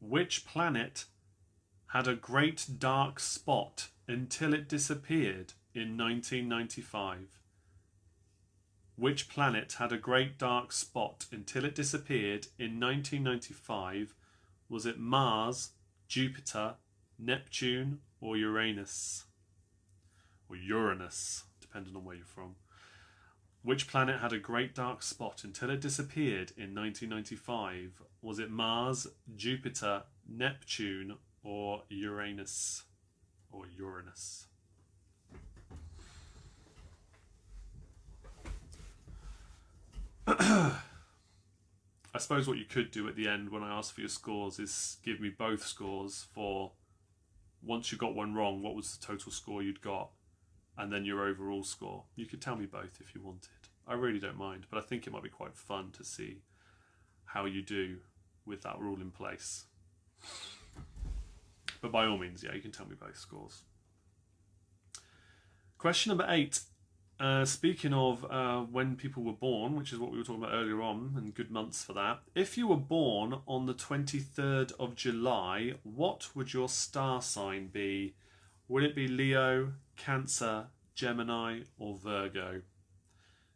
Which planet had a great dark spot until it disappeared in 1995? Which planet had a great dark spot until it disappeared in 1995? Was it Mars, Jupiter, Neptune, or Uranus? Or Uranus, depending on where you're from. Which planet had a great dark spot until it disappeared in 1995? Was it Mars, Jupiter, Neptune, or Uranus? Or Uranus? I suppose what you could do at the end when I ask for your scores is give me both scores for once you got one wrong, what was the total score you'd got, and then your overall score. You could tell me both if you wanted. I really don't mind, but I think it might be quite fun to see how you do with that rule in place. But by all means, yeah, you can tell me both scores. Question number 8. Speaking of when people were born, which is what we were talking about earlier on, and good months for that. If you were born on the 23rd of July, what would your star sign be? Would it be Leo, Cancer, Gemini, or Virgo?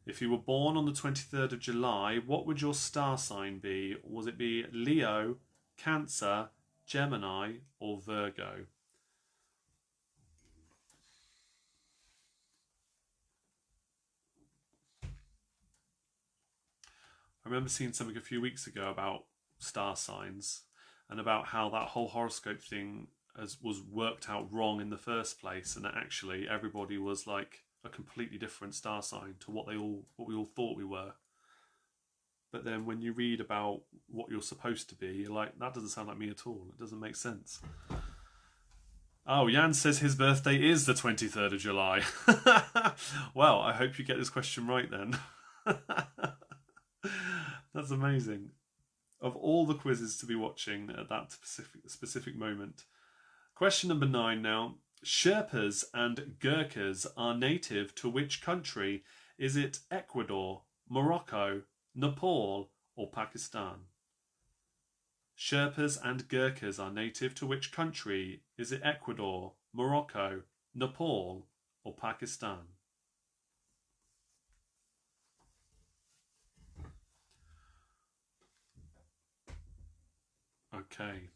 If you were born on the 23rd of July, what would your star sign be? Was it be Leo, Cancer, Gemini, or Virgo? I remember seeing something a few weeks ago about star signs and about how that whole horoscope thing was worked out wrong in the first place, and that actually everybody was like a completely different star sign to what we all thought we were. But then when you read about what you're supposed to be, you're like, that doesn't sound like me at all. It doesn't make sense. Oh, Jan says his birthday is the 23rd of July. Well, I hope you get this question right then. That's amazing. Of all the quizzes to be watching at that specific moment. Question number 9 now. Sherpas and Gurkhas are native to which country? Is it Ecuador, Morocco, Nepal, or Pakistan? Sherpas and Gurkhas are native to which country? Is it Ecuador, Morocco, Nepal, or Pakistan? Okay.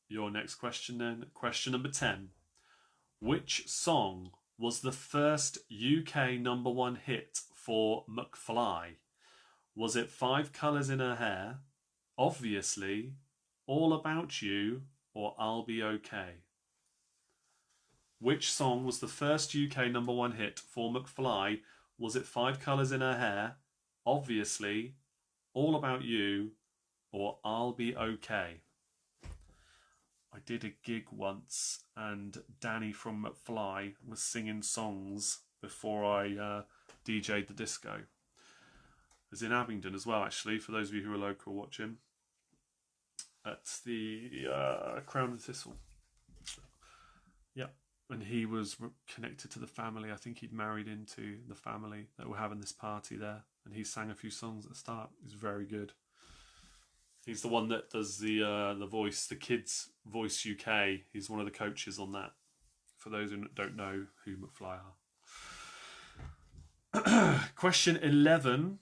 Your next question then. Question number 10. Which song was the first UK #1 hit for McFly? Was it Five Colours in Her Hair, Obviously, All About You, or I'll Be Okay? Which song was the first UK #1 hit for McFly? Was it Five Colours in Her Hair, Obviously, All About You, or I'll Be Okay? I did a gig once and Danny from McFly was singing songs before I DJ'd the disco. It was in Abingdon as well, actually, for those of you who are local watching. At the Crown and Thistle. Yeah, and he was connected to the family. I think he'd married into the family that were having this party there, and he sang a few songs at the start. It was very good. He's the one that does the voice, the Kids Voice UK. He's one of the coaches on that, for those who don't know who McFly are. Question 11.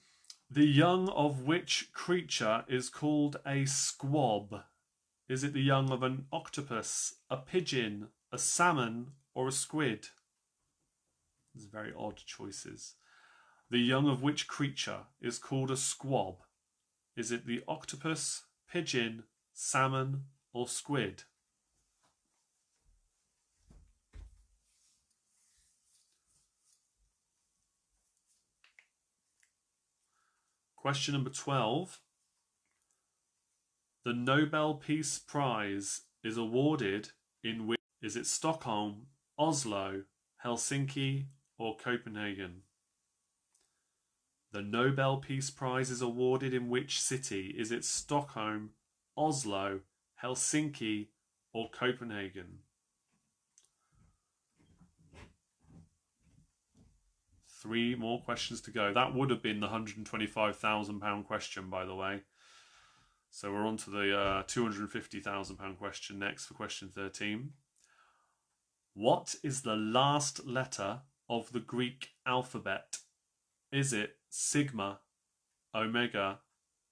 The young of which creature is called a squab? Is it the young of an octopus, a pigeon, a salmon, or a squid? These are very odd choices. The young of which creature is called a squab? Is it the octopus, pigeon, salmon, or squid? Question number 12. The Nobel Peace Prize is awarded in which? Is it Stockholm, Oslo, Helsinki, or Copenhagen? The Nobel Peace Prize is awarded in which city? Is it Stockholm, Oslo, Helsinki, or Copenhagen? 3 more questions to go. That would have been the £125,000 question, by the way. So we're on to the £250,000 question next for question 13. What is the last letter of the Greek alphabet? Is it sigma, omega,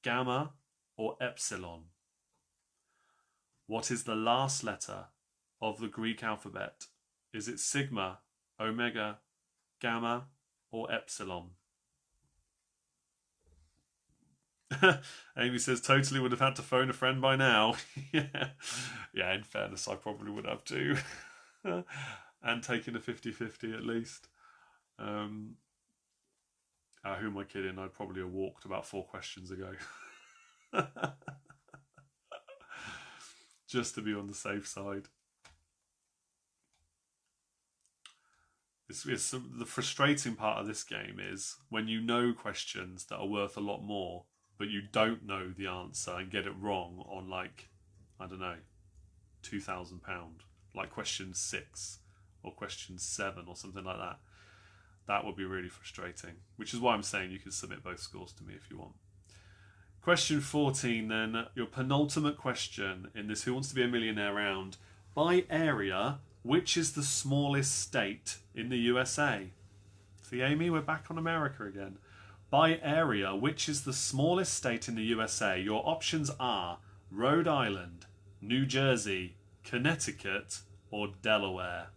gamma, or epsilon? What is the last letter of the Greek alphabet? Is it sigma, omega, gamma, or epsilon? Amy says, totally would have had to phone a friend by now. Yeah, in fairness, I probably would have too. And taken a 50-50 at least. Who am I kidding? I'd probably have walked about 4 questions ago. Just to be on the safe side. The frustrating part of this game is when you know questions that are worth a lot more, but you don't know the answer and get it wrong on, like, I don't know, £2,000, like question 6 or question 7 or something like that. That would be really frustrating, which is why I'm saying you can submit both scores to me if you want. Question 14 then, your penultimate question in this Who Wants to Be a Millionaire round. By area, which is the smallest state in the USA? See, Amy, we're back on America again. By area, which is the smallest state in the USA? Your options are Rhode Island, New Jersey, Connecticut, or Delaware.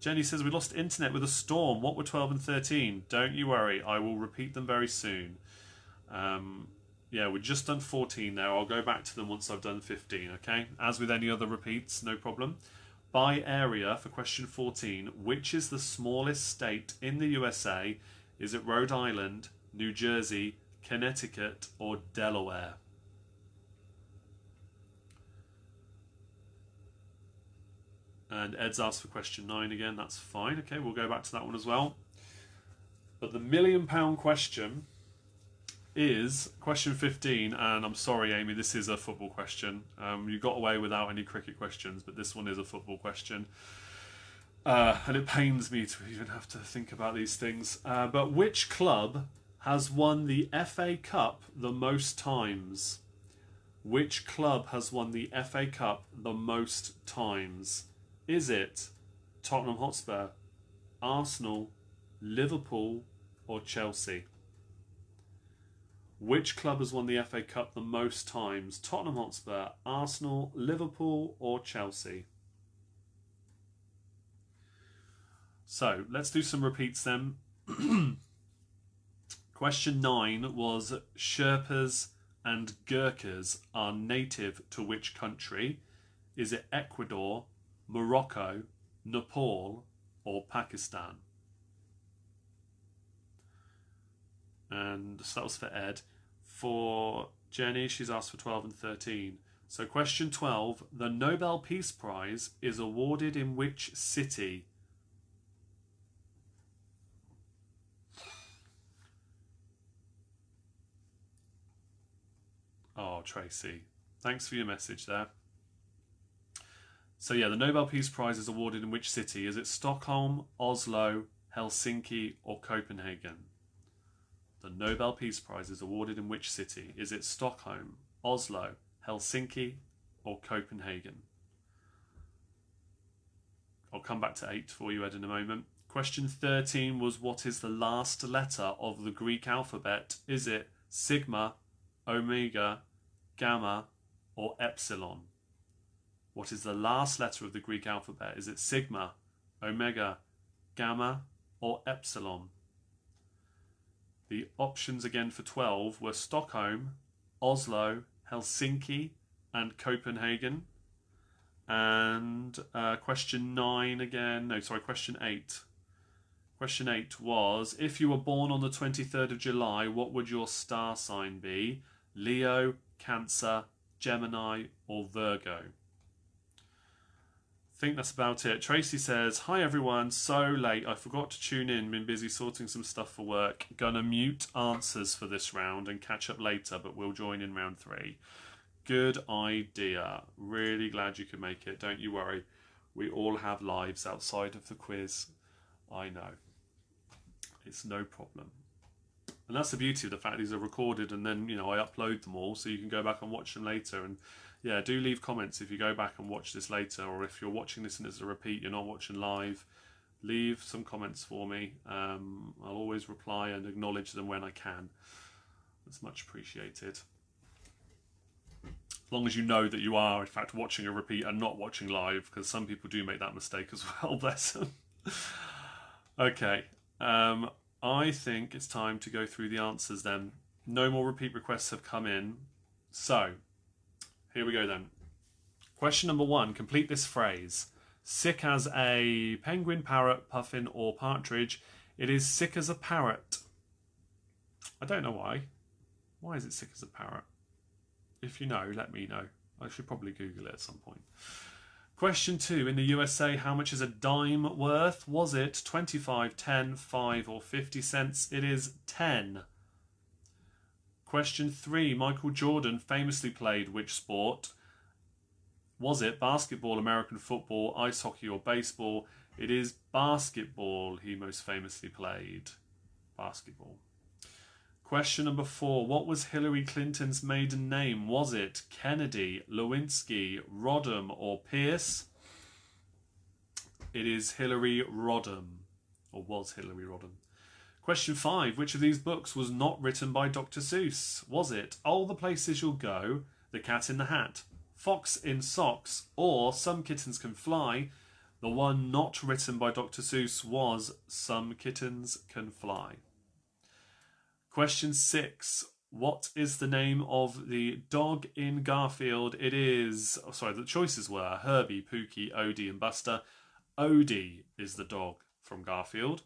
Jenny says, we lost internet with a storm. What were 12 and 13? Don't you worry, I will repeat them very soon. Yeah, we're just done 14 now. I'll go back to them once I've done 15, okay? As with any other repeats, no problem. By area, for question 14, which is the smallest state in the USA? Is it Rhode Island, New Jersey, Connecticut, or Delaware? And Ed's asked for question 9 again. That's fine. Okay, we'll go back to that one as well. But the £1 million question is question 15. And I'm sorry, Amy, this is a football question. You got away without any cricket questions, but this one is a football question. And it pains me to even have to think about these things. But which club has won the FA Cup the most times? Which club has won the FA Cup the most times? Is it Tottenham Hotspur, Arsenal, Liverpool, or Chelsea? Which club has won the FA Cup the most times? Tottenham Hotspur, Arsenal, Liverpool, or Chelsea? So, let's do some repeats then. Question 9 was Sherpas and Gurkhas are native to which country? Is it Ecuador, Morocco, Nepal, or Pakistan? And so that was for Ed. For Jenny, she's asked for 12 and 13. So question 12, the Nobel Peace Prize is awarded in which city? Oh, Tracy, thanks for your message there. So yeah, the Nobel Peace Prize is awarded in which city? Is it Stockholm, Oslo, Helsinki, or Copenhagen? The Nobel Peace Prize is awarded in which city? Is it Stockholm, Oslo, Helsinki, or Copenhagen? I'll come back to 8 for you, Ed, in a moment. Question 13 was what is the last letter of the Greek alphabet? Is it sigma, omega, gamma, or epsilon? What is the last letter of the Greek alphabet? Is it sigma, omega, gamma, or epsilon? The options again for 12 were Stockholm, Oslo, Helsinki, and Copenhagen. And question 9 again, no, sorry, question 8. Question 8 was, if you were born on the 23rd of July, what would your star sign be? Leo, Cancer, Gemini, or Virgo? I think that's about it. Tracy says, hi everyone, so late. I forgot to tune in, been busy sorting some stuff for work. Gonna mute answers for this round and catch up later, but we'll join in round 3. Good idea. Really glad you could make it. Don't you worry. We all have lives outside of the quiz. I know. It's no problem. And that's the beauty of the fact these are recorded and then, I upload them all so you can go back and watch them later. And yeah, do leave comments if you go back and watch this later, or if you're watching this and it's a repeat, you're not watching live, leave some comments for me. I'll always reply and acknowledge them when I can. It's much appreciated. As long as you know that you are, in fact, watching a repeat and not watching live, because some people do make that mistake as well, bless them. Okay, I think it's time to go through the answers then. No more repeat requests have come in. So, here we go then. Question number 1, complete this phrase. Sick as a penguin, parrot, puffin, or partridge. It is sick as a parrot. I don't know why. Why is it sick as a parrot? If you know, let me know. I should probably Google it at some point. Question 2. In the USA, how much is a dime worth? Was it 25, 10, 5, or 50 cents? It is 10. Question 3. Michael Jordan famously played which sport? Was it basketball, American football, ice hockey, or baseball? It is basketball he most famously played. Basketball. Question number 4. What was Hillary Clinton's maiden name? Was it Kennedy, Lewinsky, Rodham, or Pierce? It is Hillary Rodham, or was Hillary Rodham. Question 5. Which of these books was not written by Dr. Seuss? Was it All the Places You'll Go, The Cat in the Hat, Fox in Socks, or Some Kittens Can Fly? The one not written by Dr. Seuss was Some Kittens Can Fly. Question 6. What is the name of the dog in Garfield? It is... Oh, sorry, the choices were Herbie, Pookie, Odie, and Buster. Odie is the dog from Garfield.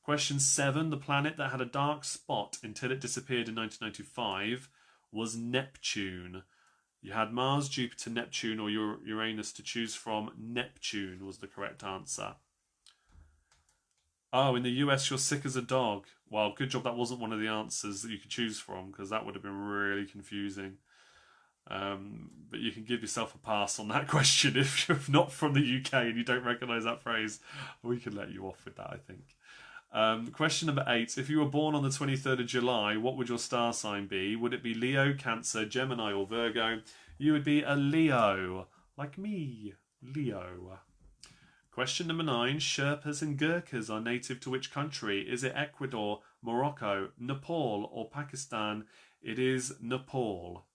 Question 7. The planet that had a dark spot until it disappeared in 1995 was Neptune. You had Mars, Jupiter, Neptune, or Uranus to choose from. Neptune was the correct answer. Oh, in the US, you're sick as a dog. Well, good job that wasn't one of the answers that you could choose from, because that would have been really confusing. But you can give yourself a pass on that question if you're not from the UK and you don't recognise that phrase. We can let you off with that, I think. Question number 8. If you were born on the 23rd of July, what would your star sign be? Would it be Leo, Cancer, Gemini or Virgo? You would be a Leo, like me, Leo. Question number 9. Sherpas and Gurkhas are native to which country? Is it Ecuador, Morocco, Nepal or Pakistan? It is Nepal.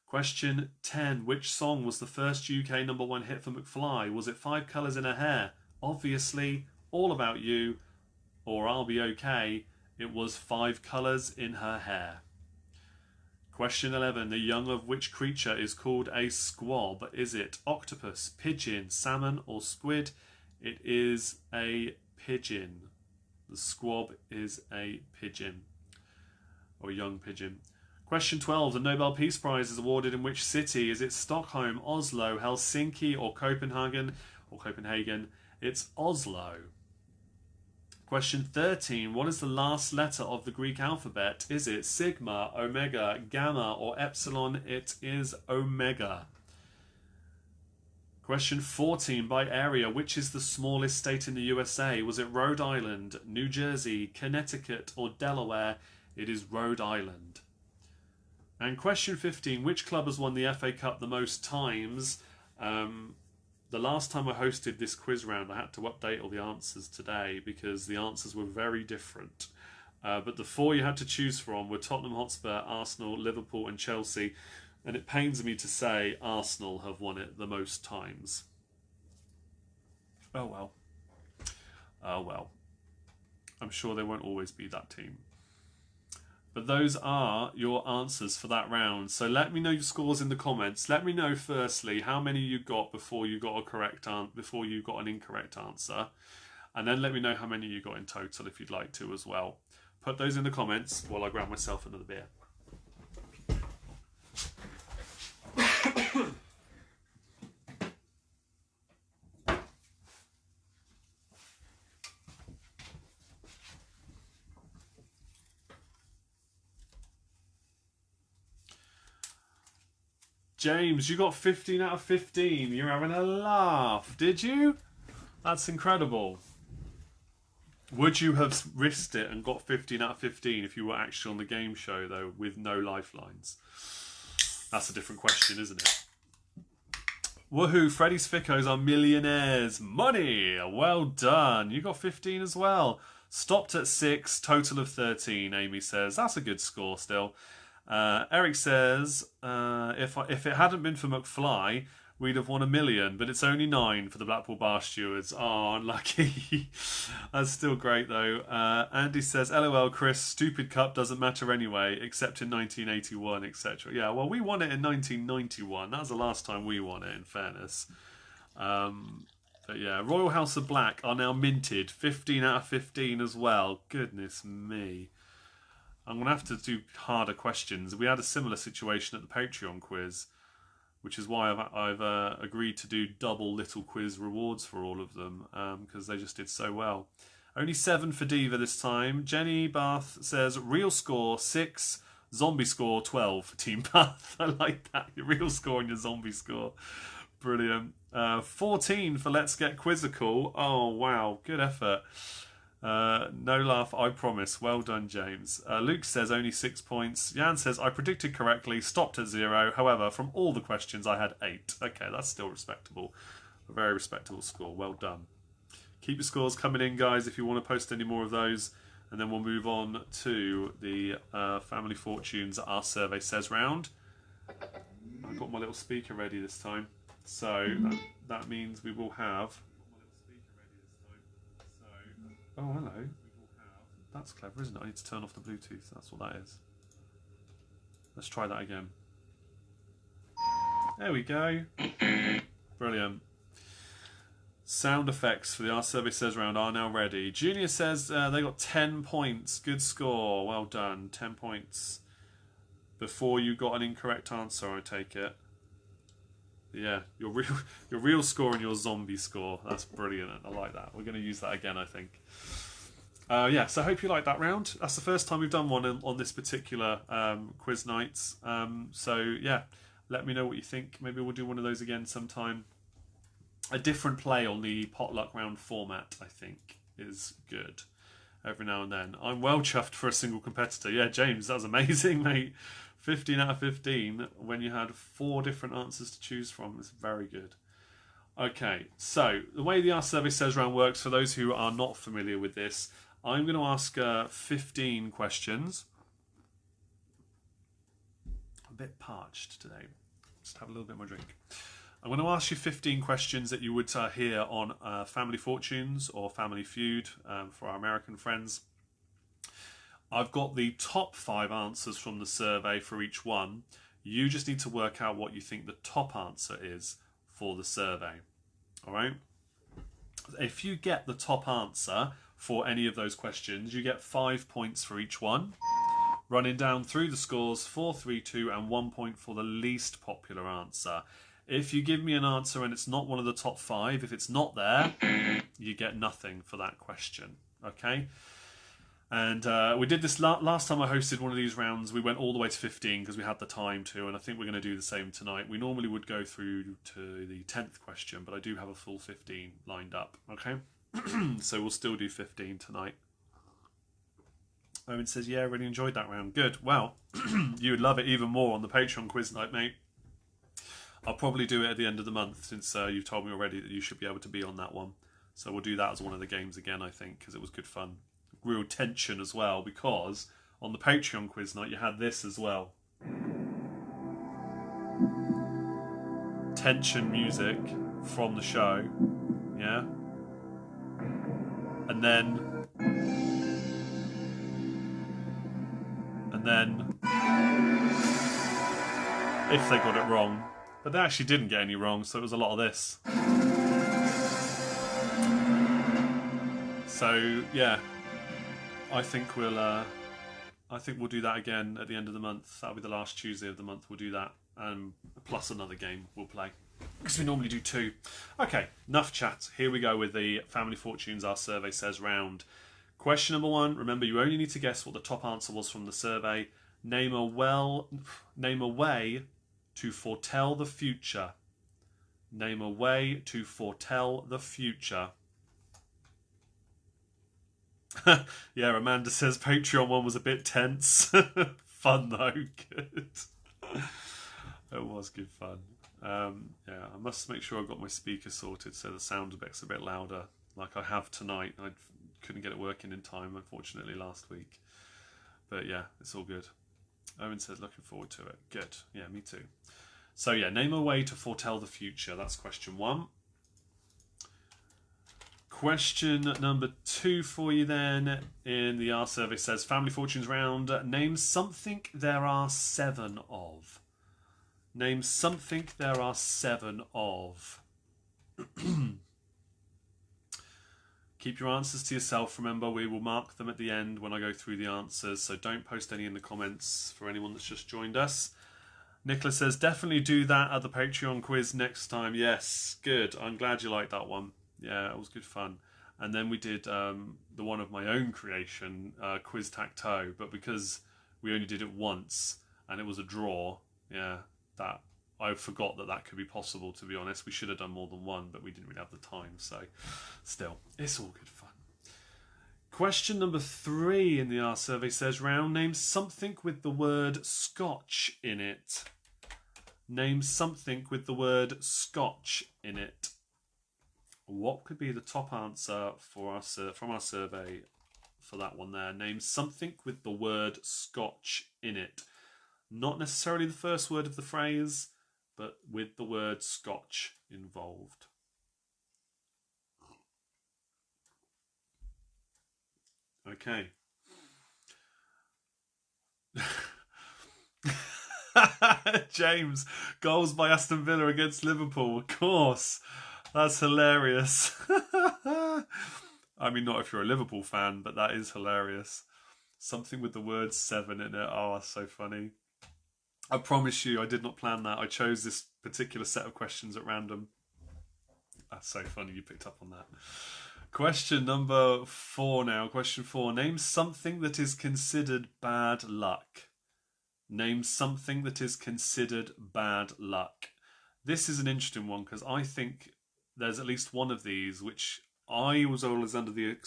Question 10. Which song was the first UK #1 hit for McFly? Was it 5 Colours in Her Hair? Obviously, All About You, or I'll Be Okay. It was 5 Colours in Her Hair. Question 11. The young of which creature is called a squab? Is it octopus, pigeon, salmon or squid? It is a pigeon. The squab is a pigeon, or a young pigeon. Question 12. The Nobel Peace Prize is awarded in which city? Is it Stockholm, Oslo, Helsinki or Copenhagen? It's Oslo. Question 13. What is the last letter of the Greek alphabet? Is it sigma, omega, gamma or epsilon? It is omega. Question 14. By area, which is the smallest state in the USA? Was it Rhode Island, New Jersey, Connecticut or Delaware? It is Rhode Island. And question 15. Which club has won the FA Cup the most times? The last time I hosted this quiz round, I had to update all the answers today because the answers were very different. But the 4 you had to choose from were Tottenham Hotspur, Arsenal, Liverpool and Chelsea. And it pains me to say Arsenal have won it the most times. Oh well. Oh well. I'm sure they won't always be that team. But those are your answers for that round. So let me know your scores in the comments. Let me know firstly how many you got before you got an incorrect answer, and then let me know how many you got in total if you'd like to as well. Put those in the comments while I grab myself another beer. James, you got 15 out of 15. You're having a laugh, did you? That's incredible. Would you have risked it and got 15 out of 15 if you were actually on the game show, though, with no lifelines? That's a different question, isn't it? Woohoo, Freddy's Ficcos are millionaires. Money! Well done. You got 15 as well. Stopped at 6, total of 13, Amy says. That's a good score still. Eric says, if it hadn't been for McFly, we'd have won $1 million, but it's only 9 for the Blackpool Bar Stewards. Oh, unlucky. That's still great, though. Andy says, LOL, Chris, stupid cup doesn't matter anyway, except in 1981, etc. Yeah, well, we won it in 1991. That was the last time we won it, in fairness. But yeah, Royal House of Black are now minted. 15 out of 15 as well. Goodness me. I'm going to have to do harder questions. We had a similar situation at the Patreon quiz, which is why I've agreed to do double little quiz rewards for all of them, because they just did so well. Only 7 for Diva this time. Jenny Bath says, real score 6, zombie score 12 for Team Bath. I like that. Your real score and your zombie score. Brilliant. 14 for Let's Get Quizzical. Oh, wow. Good effort. No laugh, I promise. Well done, James. Luke says only 6 points. Jan says, I predicted correctly, stopped at 0. However, from all the questions, I had 8. Okay, that's still respectable. A very respectable score. Well done. Keep your scores coming in, guys, if you want to post any more of those. And then we'll move on to the Family Fortunes Our Survey Says round. I've got my little speaker ready this time. So that means we will have... Oh, hello. That's clever, isn't it? I need to turn off the Bluetooth. That's what that is. Let's try that again. There we go. Brilliant. Sound effects for the Our Survey Says round are now ready. Junior says they got 10 points. Good score. Well done. 10 points. before you got an incorrect answer, I take it. Yeah, your real score and your zombie score. That's brilliant. I like that. We're going to use that again, I think. Yeah, so I hope you liked that round. That's the first time we've done one on this particular quiz nights. So yeah, let me know what you think. Maybe we'll do one of those again sometime. A different play on the potluck round format, I think, is good every now and then. I'm well chuffed for a single competitor. Yeah, James, that was amazing, mate. 15 out of 15 when you had 4 different answers to choose from. It's very good. Okay, so the way the Ask Survey Says round works, for those who are not familiar with this, I'm going to ask 15 questions. I'm a bit parched today. Just have a little bit more drink. I'm going to ask you 15 questions that you would hear on Family Fortunes or Family Feud for our American friends. I've got the top 5 answers from the survey for each one. You just need to work out what you think the top answer is for the survey. All right? If you get the top answer for any of those questions, you get 5 points for each one. Running down through the scores, 4, 3, 2, and 1 point for the least popular answer. If you give me an answer and it's not one of the top 5, if it's not there, you get nothing for that question. Okay? And we did this last time I hosted one of these rounds. We went all the way to 15 because we had the time to, and I think we're going to do the same tonight. We normally would go through to the 10th question, but I do have a full 15 lined up. Okay? So we'll still do 15 tonight. Owen says, yeah, really enjoyed that round. Good. Well, you would love it even more on the Patreon quiz night, mate. I'll probably do it at the end of the month since you've told me already that you should be able to be on that one. So we'll do that as one of the games again, I think, because it was good fun. Real tension as well, because on the Patreon quiz night you had this as well. Tension music from the show. Yeah? And then if they got it wrong, but they actually didn't get any wrong, so it was a lot of this. So yeah, I think we'll do that again at the end of the month. That'll be the last Tuesday of the month. We'll do that, plus another game we'll play, because we normally do 2. Okay, enough chat. Here we go with the Family Fortunes Our Survey Says round. Question number 1. Remember, you only need to guess what the top answer was from the survey. Name a way to foretell the future. Name a way to foretell the future. Yeah, Amanda says Patreon one was a bit tense. Fun though, good. It was good fun. Yeah, I must make sure I've got my speaker sorted so the sound effect's a bit louder, like I have tonight. I couldn't get it working in time, unfortunately, last week. But yeah, it's all good. Owen says looking forward to it. Good. Yeah, me too. So yeah, name a way to foretell the future. That's question 1. Question number 2 for you then in the R survey says Family Fortunes round. Name something there are 7 of. Name something there are 7 of. Keep your answers to yourself. Remember, we will mark them at the end when I go through the answers, so don't post any in the comments for anyone that's just joined us. Nicola says, definitely do that at the Patreon quiz next time. Yes, good. I'm glad you liked that one. Yeah, it was good fun. And then we did the one of my own creation, Quiz Tacto, but because we only did it once and it was a draw, yeah, that I forgot that could be possible, to be honest. We should have done more than one, but we didn't really have the time, so still, it's all good fun. Question number 3 in the R survey says, round, name something with the word Scotch in it. Name something with the word Scotch in it. What could be the top answer for our from our survey for that one there? Name something with the word Scotch in it. Not necessarily the first word of the phrase, but with the word Scotch involved. Okay. James, goals by Aston Villa against Liverpool. Of course. That's hilarious. I mean, not if you're a Liverpool fan, but that is hilarious. Something with the word 7 in it. Oh, that's so funny. I promise you, I did not plan that. I chose this particular set of questions at random. That's so funny you picked up on that. Question number 4 now. Question 4. Name something that is considered bad luck. Name something that is considered bad luck. This is an interesting one because I think there's at least one of these which I was always under the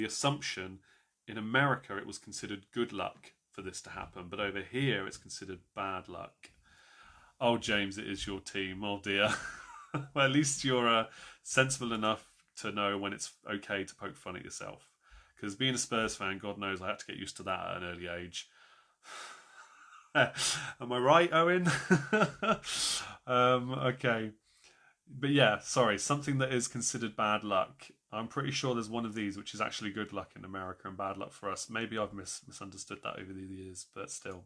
assumption in America it was considered good luck for this to happen, but over here it's considered bad luck. Oh, James, it is your team. Oh dear. Well, at least you're sensible enough to know when it's okay to poke fun at yourself. Because being a Spurs fan, God knows I had to get used to that at an early age. Am I right, Owen? Okay. But yeah, sorry, something that is considered bad luck. I'm pretty sure there's one of these which is actually good luck in America and bad luck for us. Maybe I've misunderstood that over the years, but still.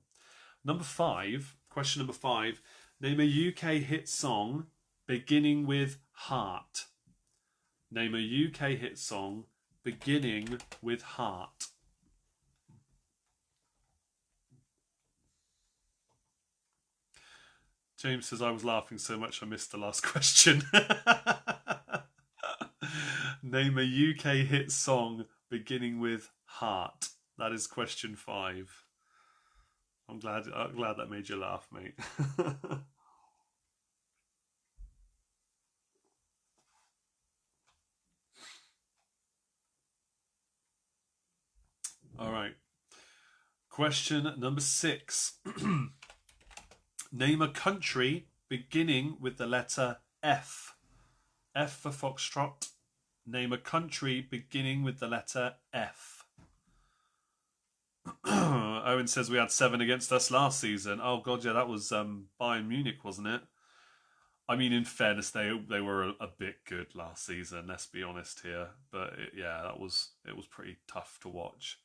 Number 5, question number 5. Name a UK hit song beginning with heart. Name a UK hit song beginning with heart. James says, I was laughing so much I missed the last question. Name a UK hit song beginning with heart. That is question 5. I'm glad that made you laugh, mate. All right. Question number 6. Name a country beginning with the letter F. F for Foxtrot. Name a country beginning with the letter F. Owen says we had 7 against us last season. Oh god, yeah, that was Bayern Munich, wasn't it? I mean, in fairness, they were a bit good last season. Let's be honest here, but it was pretty tough to watch.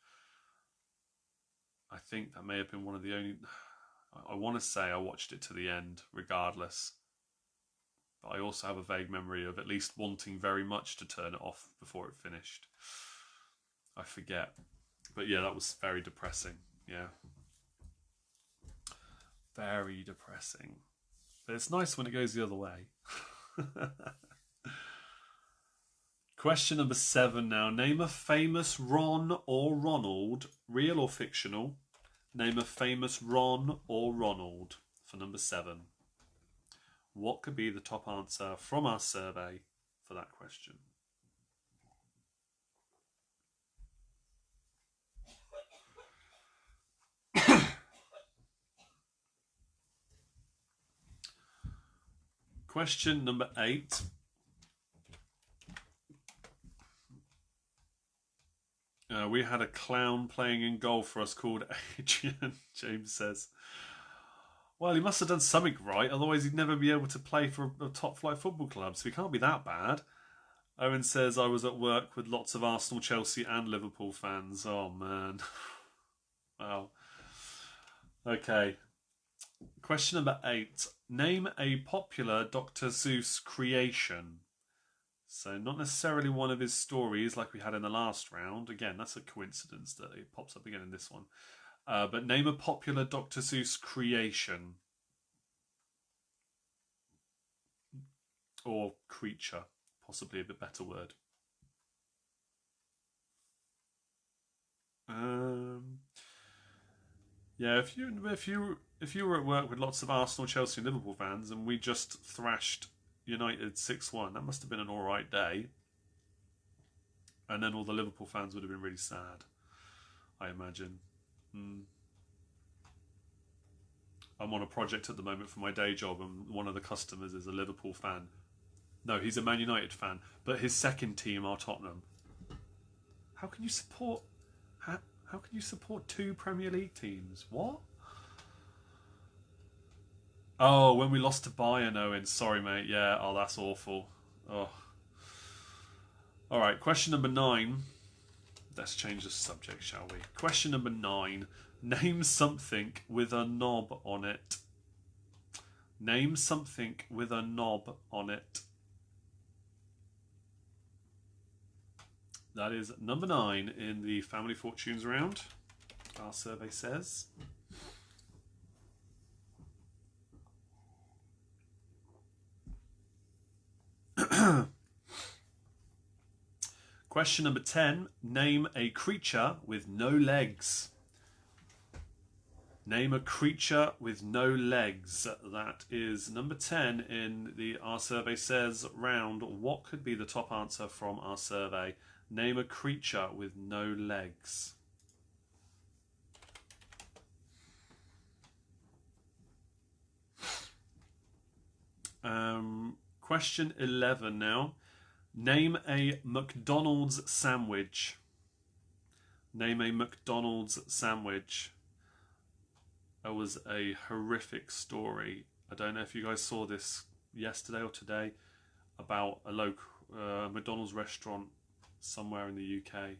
I think that may have been one of the only. I want to say I watched it to the end, regardless. But I also have a vague memory of at least wanting very much to turn it off before it finished. I forget. But yeah, that was very depressing. Yeah. Very depressing. But it's nice when it goes the other way. Question number 7 now. Name a famous Ron or Ronald, real or fictional. Name a famous Ron or Ronald for number 7. What could be the top answer from our survey for that question? Question number 8. We had a clown playing in goal for us called Adrian, James says. Well, he must have done something right, otherwise he'd never be able to play for a top flight football club, so he can't be that bad. Owen says, I was at work with lots of Arsenal, Chelsea and Liverpool fans. Oh, man. Wow. Okay. Question number 8. Name a popular Dr. Seuss creation. So not necessarily one of his stories like we had in the last round. Again, that's a coincidence that it pops up again in this one. But name a popular Dr. Seuss creation. Or creature, possibly a bit better word. Yeah, if you were at work with lots of Arsenal, Chelsea and Liverpool fans and we just thrashed United 6-1, that must have been an alright day. And then all the Liverpool fans would have been really sad, I imagine. I'm on a project at the moment for my day job and one of the customers is a Liverpool fan. No, he's a Man United fan, but his second team are Tottenham. How can you support 2 Premier League teams? What? Oh, when we lost to Bayern, Owen. Sorry, mate. Yeah, oh, that's awful. Oh. Alright, question number 9. Let's change the subject, shall we? Question number 9. Name something with a knob on it. Name something with a knob on it. That is number 9 in the Family Fortunes round, our survey says. Question number 10. Name a creature with no legs. Name a creature with no legs. That is number 10 in the Our Survey Says round. What could be the top answer from our survey? Name a creature with no legs. Question 11 now. Name a McDonald's sandwich. Name a McDonald's sandwich. That was a horrific story. I don't know if you guys saw this yesterday or today about a local McDonald's restaurant somewhere in the UK,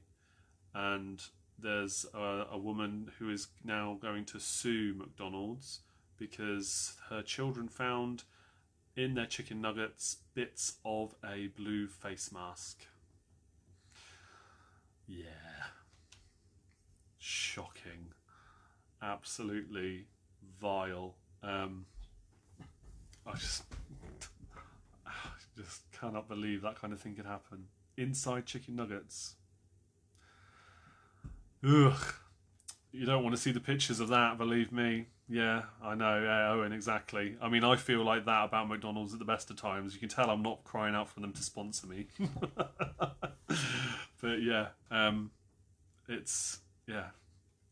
and there's a woman who is now going to sue McDonald's because her children found in their chicken nuggets bits of a blue face mask. Yeah. Shocking. Absolutely vile. I just cannot believe that kind of thing could happen. Inside chicken nuggets. Ugh. You don't want to see the pictures of that, believe me. Yeah, I know, Owen, exactly. I mean, I feel like that about McDonald's at the best of times. You can tell I'm not crying out for them to sponsor me. But yeah, it's, yeah,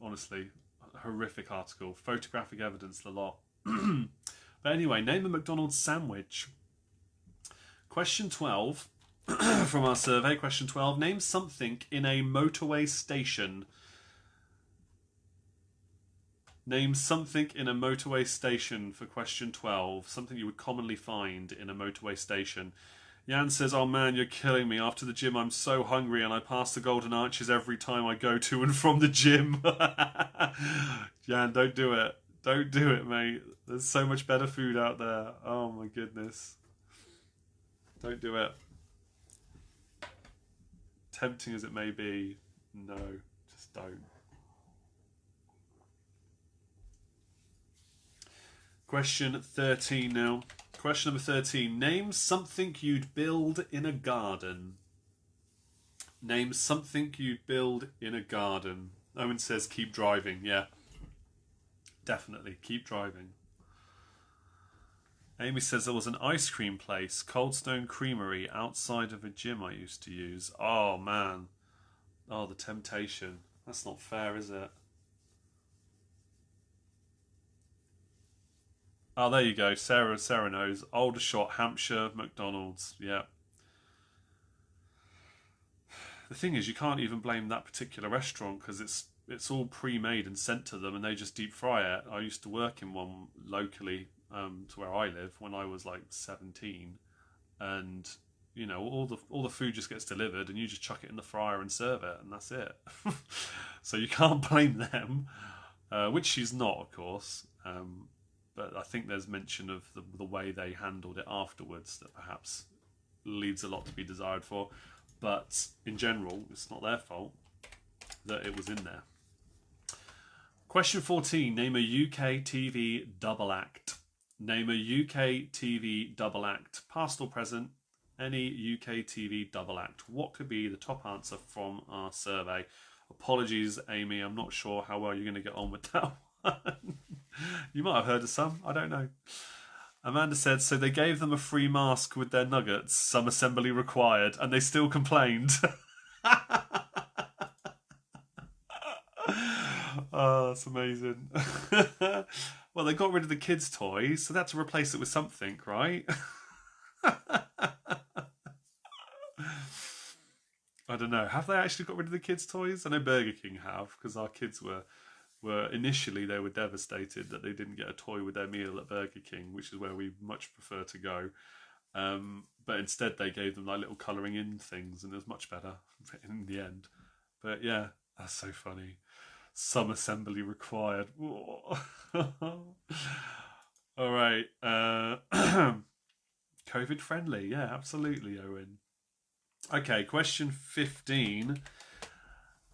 honestly, a horrific article. Photographic evidence, the lot. But anyway, name a McDonald's sandwich. Question 12 from our survey. Question 12, name something in a motorway station. Name something in a motorway station for question 12. Something you would commonly find in a motorway station. Jan says, oh man, you're killing me. After the gym, I'm so hungry and I pass the Golden Arches every time I go to and from the gym. Jan, don't do it. Don't do it, mate. There's so much better food out there. Oh my goodness. Don't do it. Tempting as it may be, no, just don't. Question 13 now. Question number 13. Name something you'd build in a garden. Name something you'd build in a garden. Owen says keep driving. Yeah, definitely. Keep driving. Amy says there was an ice cream place, Cold Stone Creamery, outside of a gym I used to use. Oh, man. Oh, the temptation. That's not fair, is it? Oh, there you go. Sarah knows. Aldershot, Hampshire, McDonald's. Yeah. The thing is, you can't even blame that particular restaurant because it's all pre-made and sent to them and they just deep fry it. I used to work in one locally to where I live when I was like 17, and you know all the food just gets delivered and you just chuck it in the fryer and serve it and that's it. So you can't blame them, which she's not, of course. But I think there's mention of the way they handled it afterwards that perhaps leaves a lot to be desired for. But in general, it's not their fault that it was in there. Question 14. Name a UK TV double act. Name a UK TV double act. Past or present, any UK TV double act. What could be the top answer from our survey? Apologies, Amy. I'm not sure how well you're going to get on with that one. You might have heard of some. I don't know. Amanda said, so they gave them a free mask with their nuggets, some assembly required, and they still complained. Oh, that's amazing. Well, they got rid of the kids' toys, so they had to replace it with something, right? I don't know. Have they actually got rid of the kids' toys? I know Burger King have, because our kids were initially they were devastated that they didn't get a toy with their meal at Burger King, which is where we much prefer to go. But instead they gave them like little colouring in things, and it was much better in the end. But yeah, that's so funny. Some assembly required. All right. COVID friendly. Yeah, absolutely, Owen. Okay, question 15.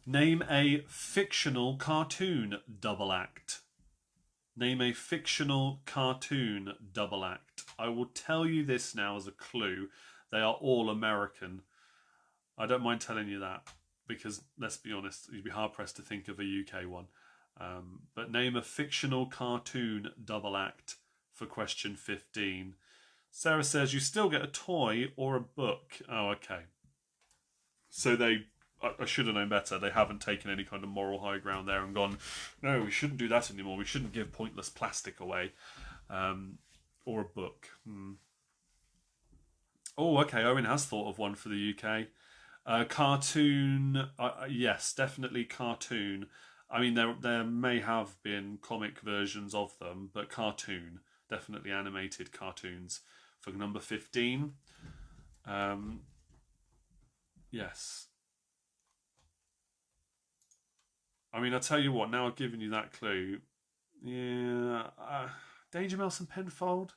Name a fictional cartoon double act. Name a fictional cartoon double act. I will tell you this now as a clue. They are all American. I don't mind telling you that, because let's be honest, you'd be hard pressed to think of a UK one. But name a fictional cartoon double act for question 15. Sarah says you still get a toy or a book. Oh, okay. So I should have known better. They haven't taken any kind of moral high ground there and gone, no, we shouldn't do that anymore. We shouldn't give pointless plastic away. Or a book. Oh, okay. Owen has thought of one for the UK. Cartoon. Yes, definitely cartoon. I mean, there may have been comic versions of them, but cartoon. Definitely animated cartoons for number 15. Yes. I mean, I'll tell you what, now I've given you that clue. Yeah. Danger Mouse and Penfold?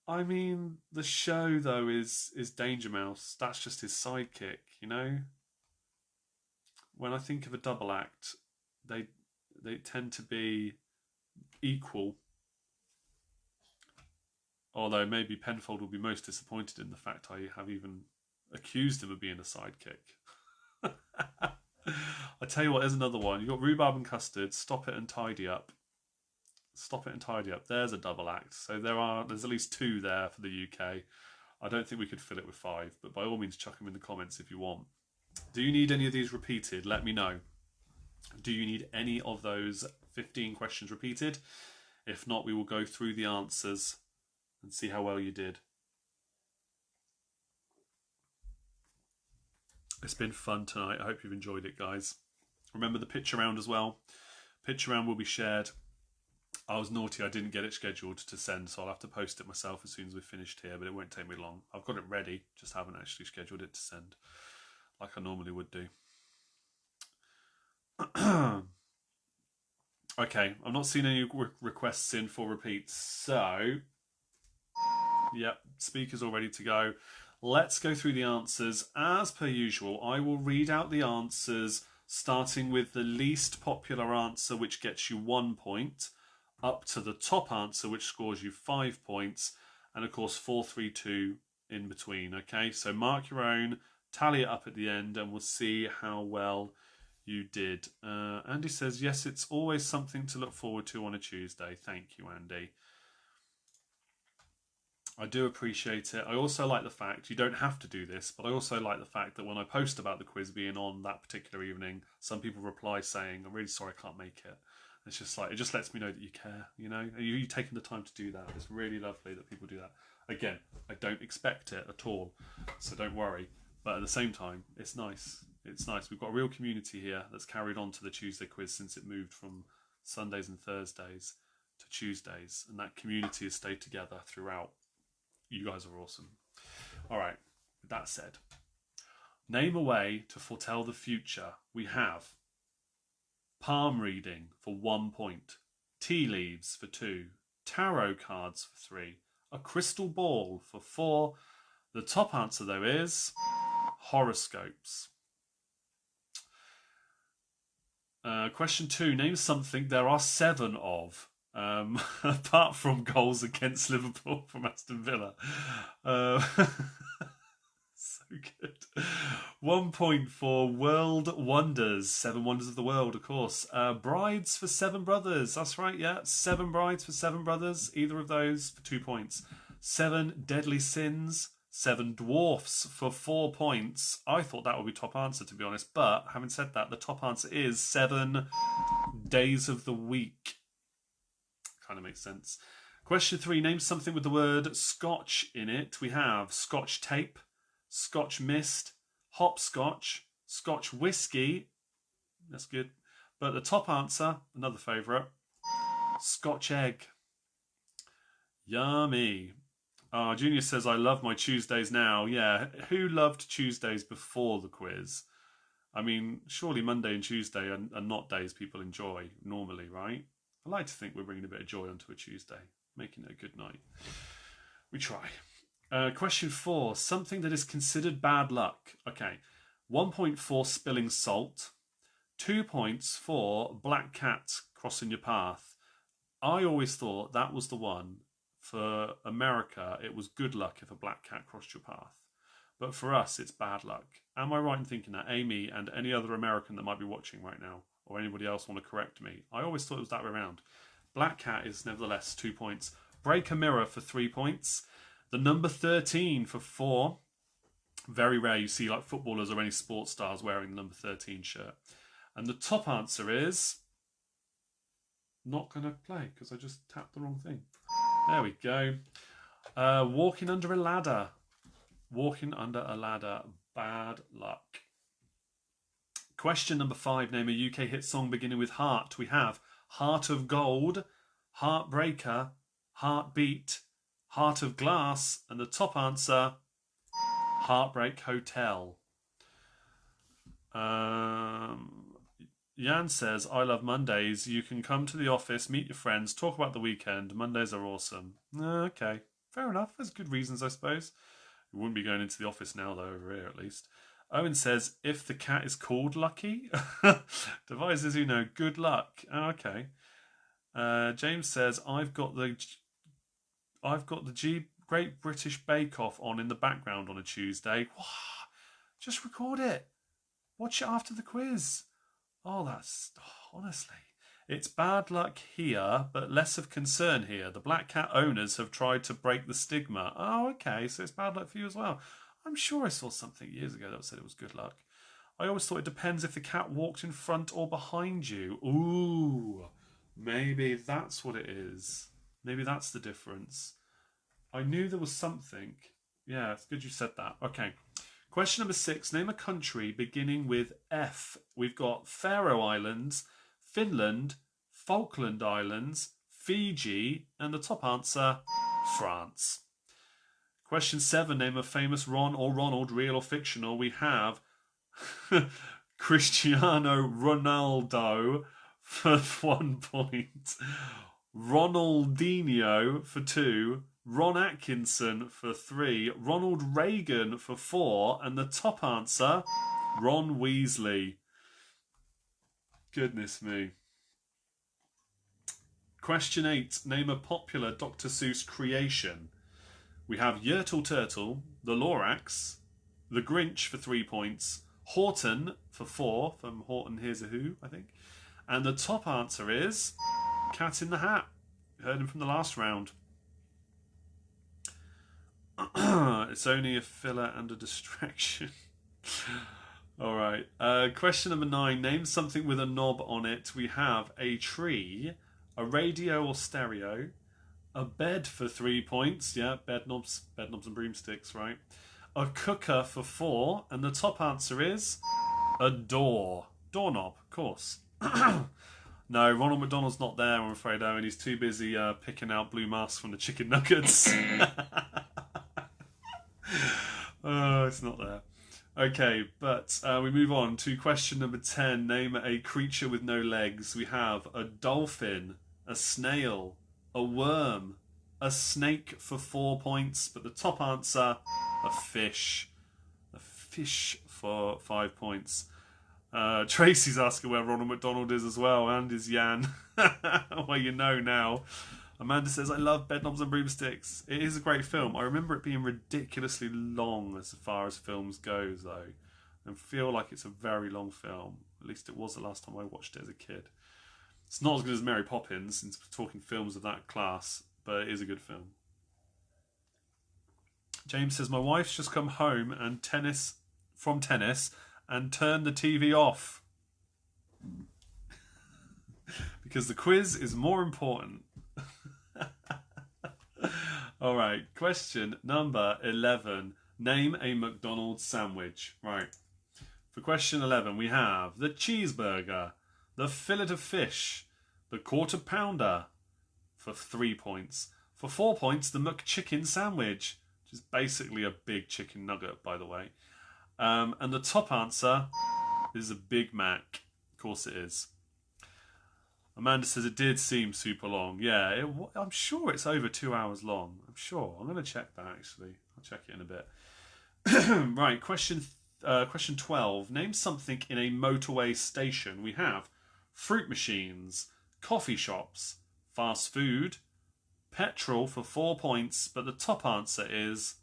I mean, the show, though, is Danger Mouse. That's just his sidekick, you know? When I think of a double act, they tend to be equal. Although maybe Penfold will be most disappointed in the fact I have even accused him of being a sidekick. I tell you what, there's another one. You've got Rhubarb and Custard, Stop It and Tidy Up. Stop It and Tidy Up. There's a double act. So there's at least 2 there for the UK. I don't think we could fill it with 5, but by all means chuck them in the comments if you want. Do you need any of these repeated? Let me know. Do you need any of those 15 questions repeated? If not, we will go through the answers and see how well you did. It's been fun tonight. I hope you've enjoyed it, guys. Remember the picture round as well. Picture round will be shared. I was naughty, I didn't get it scheduled to send, so I'll have to post it myself as soon as we've finished here, but it won't take me long. I've got it ready, just haven't actually scheduled it to send, like I normally would do. Okay, I'm not seeing any requests in for repeats, so... Yep, speakers all ready to go. Let's go through the answers. As per usual, I will read out the answers, starting with the least popular answer, which gets you 1 point, up to the top answer, which scores you 5 points, and of course 4, 3, 2 in between. Okay, so mark your own, tally it up at the end, and we'll see how well you did. Andy says, yes, it's always something to look forward to on a Tuesday. Thank you, Andy. I do appreciate it. I also like the fact, you don't have to do this, but I also like the fact that when I post about the quiz being on that particular evening, some people reply saying, I'm really sorry I can't make it. It's just like, it just lets me know that you care, you know? You taking the time to do that. It's really lovely that people do that. Again, I don't expect it at all, so don't worry. But at the same time, it's nice. It's nice. We've got a real community here that's carried on to the Tuesday quiz since it moved from Sundays and Thursdays to Tuesdays. And that community has stayed together throughout. You guys are awesome. All right, with that said, name a way to foretell the future. We have palm reading for 1 point, tea leaves for 2, tarot cards for 3, a crystal ball for 4. The top answer, though, is horoscopes. Question 2, name something there are 7 of. Apart from goals against Liverpool from Aston Villa. So good. 1 point for World Wonders. 7 Wonders of the World, of course. Brides for 7 Brothers. That's right, yeah. 7 Brides for 7 Brothers. Either of those for 2 points. 7 Deadly Sins. 7 Dwarfs for 4 points. I thought that would be top answer, to be honest. But having said that, the top answer is 7 Days of the Week. Kind of makes sense. Question 3, name something with the word Scotch in it. We have Scotch tape, Scotch mist, hopscotch, Scotch whiskey. That's good. But the top answer, another favourite, Scotch egg. Yummy. Junior says, I love my Tuesdays now. Yeah, who loved Tuesdays before the quiz? I mean, surely Monday and Tuesday are not days people enjoy normally, right? I like to think we're bringing a bit of joy onto a Tuesday, making it a good night. We try. Question 4, something that is considered bad luck. Okay, 1 point for spilling salt, 2 points for black cat crossing your path. I always thought that was the one for America, it was good luck if a black cat crossed your path. But for us, it's bad luck. Am I right in thinking that? Amy and any other American that might be watching right now, or anybody else want to correct me? I always thought it was that way around. Black cat is nevertheless 2 points. Break a mirror for 3 points. The number 13 for 4. Very rare you see like footballers or any sports stars wearing the number 13 shirt. And the top answer is... not going to play because I just tapped the wrong thing. There we go. Walking under a ladder. Walking under a ladder. Bad luck. Question number 5. Name a UK hit song beginning with heart. We have Heart of Gold, Heartbreaker, Heartbeat, Heart of Glass, and the top answer, Heartbreak Hotel. Jan says, I love Mondays. You can come to the office, meet your friends, talk about the weekend. Mondays are awesome. Okay, fair enough. There's good reasons, I suppose. We wouldn't be going into the office now, though, over here at least. Owen says, if the cat is called Lucky. Devices who know, good luck. Okay. James says, I've got the Great British Bake Off on in the background on a Tuesday. Wow. Just record it. Watch it after the quiz. Honestly. It's bad luck here, but less of concern here. The black cat owners have tried to break the stigma. Oh, okay, so it's bad luck for you as well. I'm sure I saw something years ago that said it was good luck. I always thought it depends if the cat walked in front or behind you. Ooh, maybe that's what it is. Maybe that's the difference. I knew there was something. Yeah, it's good you said that. Okay. Question number 6. Name a country beginning with F. We've got Faroe Islands, Finland, Falkland Islands, Fiji, and the top answer, France. Question 7. Name a famous Ron or Ronald, real or fictional. We have Cristiano Ronaldo for 1 point, Ronaldinho for 2, Ron Atkinson for 3, Ronald Reagan for 4, and the top answer, Ron Weasley. Goodness me. Question 8. Name a popular Dr. Seuss creation. We have Yertle Turtle, The Lorax, The Grinch for 3 points, Horton for 4, from Horton Hears a Who, I think. And the top answer is Cat in the Hat. Heard him from the last round. It's only a filler and a distraction. All right. Question number 9. Name something with a knob on it. We have a tree, a radio or stereo, a bed for 3 points. Yeah, bed knobs and broomsticks, right? A cooker for 4. And the top answer is a door. Doorknob, of course. No, Ronald McDonald's not there, I'm afraid, Owen. He's too busy picking out blue masks from the chicken nuggets. Oh, it's not there. Okay, but we move on to question number 10. Name a creature with no legs. We have a dolphin, a snail, a worm, a snake for 4 points, but the top answer, a fish. A fish for 5 points. Tracy's asking where Ronald McDonald is as well, and is Jan. Well, you know now. Amanda says, I love Bedknobs and Broomsticks. It is a great film. I remember it being ridiculously long as far as films goes, though. And feel like it's a very long film. At least it was the last time I watched it as a kid. It's not as good as Mary Poppins, since we're talking films of that class, but it is a good film. James says, my wife's just come home and from tennis and turned the TV off. Because the quiz is more important. All right, question number 11. Name a McDonald's sandwich. Right. For question 11, we have the cheeseburger, the fillet of fish, the quarter pounder for 3 points. For 4 points, the McChicken sandwich, which is basically a big chicken nugget, by the way. And the top answer is a Big Mac. Of course it is. Amanda says it did seem super long. Yeah, I'm sure it's over 2 hours long. I'm sure. I'm going to check that, actually. I'll check it in a bit. Right, question 12. Name something in a motorway station. We have fruit machines, coffee shops, fast food, petrol for 4 points, but the top answer is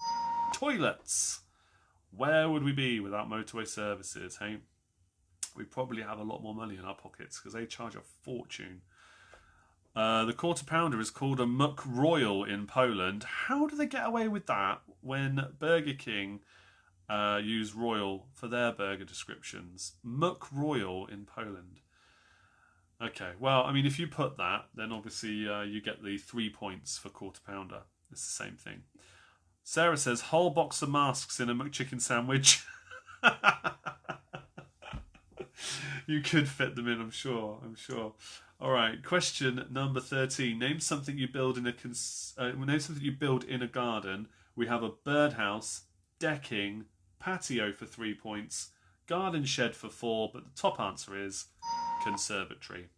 toilets. Where would we be without motorway services, hey? We probably have a lot more money in our pockets because they charge a fortune. The quarter pounder is called a Muck Royal in Poland. How do they get away with that when Burger King use Royal for their burger descriptions? Muck Royal in Poland. Okay, well, I mean, if you put that, then obviously you get the 3 points for quarter pounder. It's the same thing. Sarah says, whole box of masks in a McChicken sandwich. You could fit them in, I'm sure. All right, question number 13. Name something you build in a garden. We have a birdhouse, decking, patio for 3 points, garden shed for 4, but the top answer is conservatory.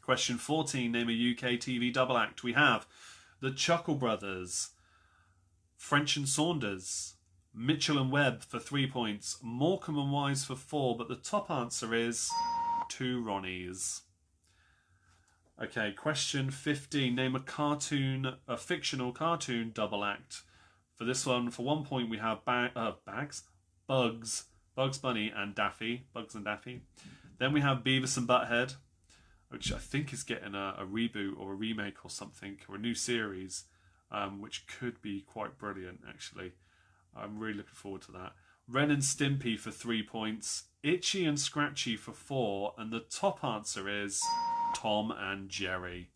Question 14. Name a UK TV double act. We have the Chuckle Brothers, French and Saunders, Mitchell and Webb for 3 points, Morecambe and Wise for 4, but the top answer is Two Ronnies. Okay, question 15. Name a fictional cartoon double act. For this one, for 1 point, we have Bugs Bunny and Daffy, Bugs and Daffy. Then we have Beavis and Butthead, which I think is getting a reboot or a remake or something, or a new series, which could be quite brilliant, actually. I'm really looking forward to that. Ren and Stimpy for 3 points, Itchy and Scratchy for 4, and the top answer is Tom and Jerry.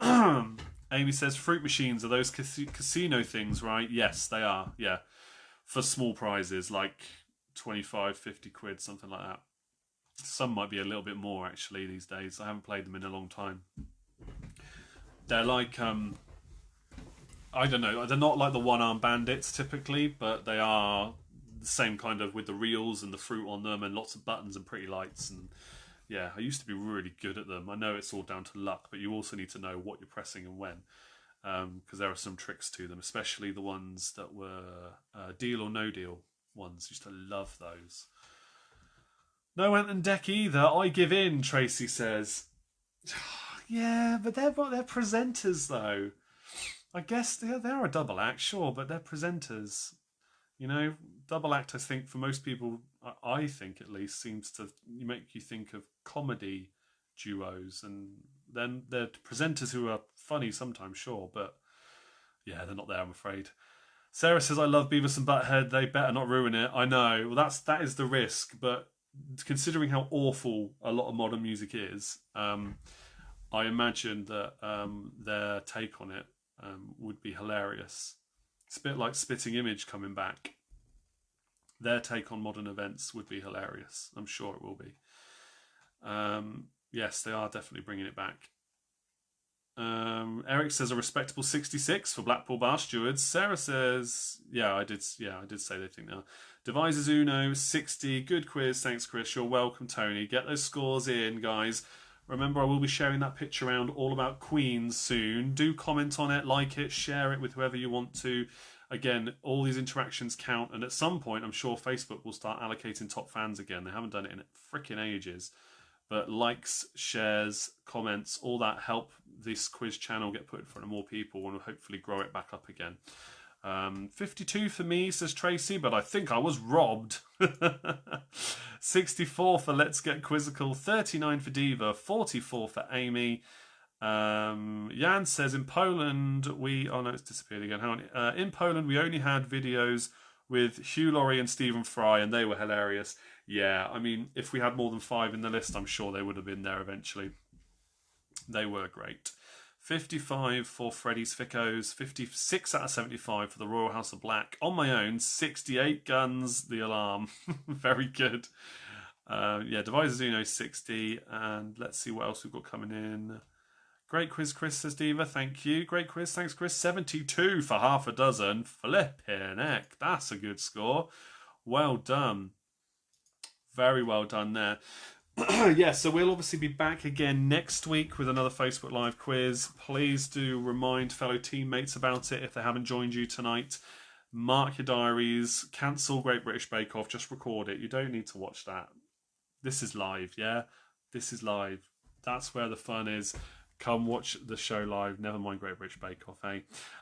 Amy says, fruit machines, are those casino things, right? Yes, they are, yeah. For small prizes, like 25, 50 quid, something like that. Some might be a little bit more, actually, these days. I haven't played them in a long time. They're like... I don't know, they're not like the one-arm bandits typically, but they are the same kind of with the reels and the fruit on them and lots of buttons and pretty lights. And yeah, I used to be really good at them. I know it's all down to luck, but you also need to know what you're pressing and when, because there are some tricks to them, especially the ones that were deal or no deal ones. Used to love those. No Ant and Deck either. I give in, Tracy says. Yeah, but they're presenters though. I guess they're a double act, sure, but they're presenters. You know, double act, I think, for most people, I think at least, seems to make you think of comedy duos. And then they're presenters who are funny sometimes, sure, but yeah, they're not there, I'm afraid. Sarah says, I love Beavis and Butthead. They better not ruin it. I know. Well, that is the risk, but considering how awful a lot of modern music is, I imagine that their take on it would be hilarious. It's a bit like Spitting Image coming back. Their take on modern events would be hilarious. I'm sure it will be. Yes, they are definitely bringing it back. Eric says a respectable 66 for Blackpool Bar Stewards. Sarah says, I did say they think now. Devices Uno 60. Good quiz, thanks Chris. You're welcome, Tony. Get those scores in, guys. Remember, I will be sharing that picture around all about Queens soon. Do comment on it, like it, share it with whoever you want to. Again, all these interactions count, and at some point, I'm sure Facebook will start allocating top fans again. They haven't done it in freaking ages. But likes, shares, comments, all that help this quiz channel get put in front of more people and hopefully grow it back up again. 52 for me, says Tracy, but I think I was robbed. 64 for Let's Get Quizzical, 39 for Diva, 44 for Amy. Jan says in Poland it's disappeared again. Hang on. In Poland we only had videos with Hugh Laurie and Stephen Fry, and they were hilarious. Yeah, I mean, if we had more than 5 in the list, I'm sure they would have been there eventually. They were great. 55 for Freddy's Ficcos, 56 out of 75 for the Royal House of Black. On my own, 68 Guns, The Alarm. Very good. Devices Uno 60, and let's see what else we've got coming in. Great quiz, Chris, says Diva. Thank you. Great quiz, thanks, Chris. 72 for half a dozen. Flippin' heck, that's a good score. Well done. Very well done there. So we'll obviously be back again next week with another Facebook Live quiz. Please do remind fellow teammates about it if they haven't joined you tonight. Mark your diaries. Cancel Great British Bake Off. Just record it. You don't need to watch that. This is live, yeah? This is live. That's where the fun is. Come watch the show live. Never mind Great British Bake Off, eh?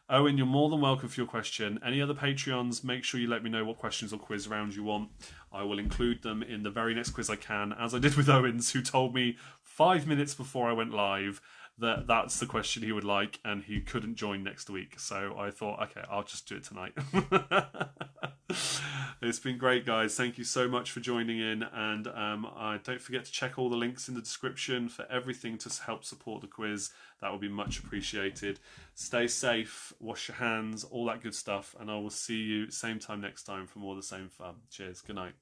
Owen, you're more than welcome for your question. Any other Patreons, make sure you let me know what questions or quiz rounds you want. I will include them in the very next quiz I can, as I did with Owens, who told me 5 minutes before I went live that that's the question he would like, and he couldn't join next week. So I thought, okay, I'll just do it tonight. It's been great, guys. Thank you so much for joining in, and don't forget to check all the links in the description for everything to help support the quiz. That would be much appreciated. Stay safe, wash your hands, all that good stuff, and I will see you same time next time for more of the same fun. Cheers. Good night.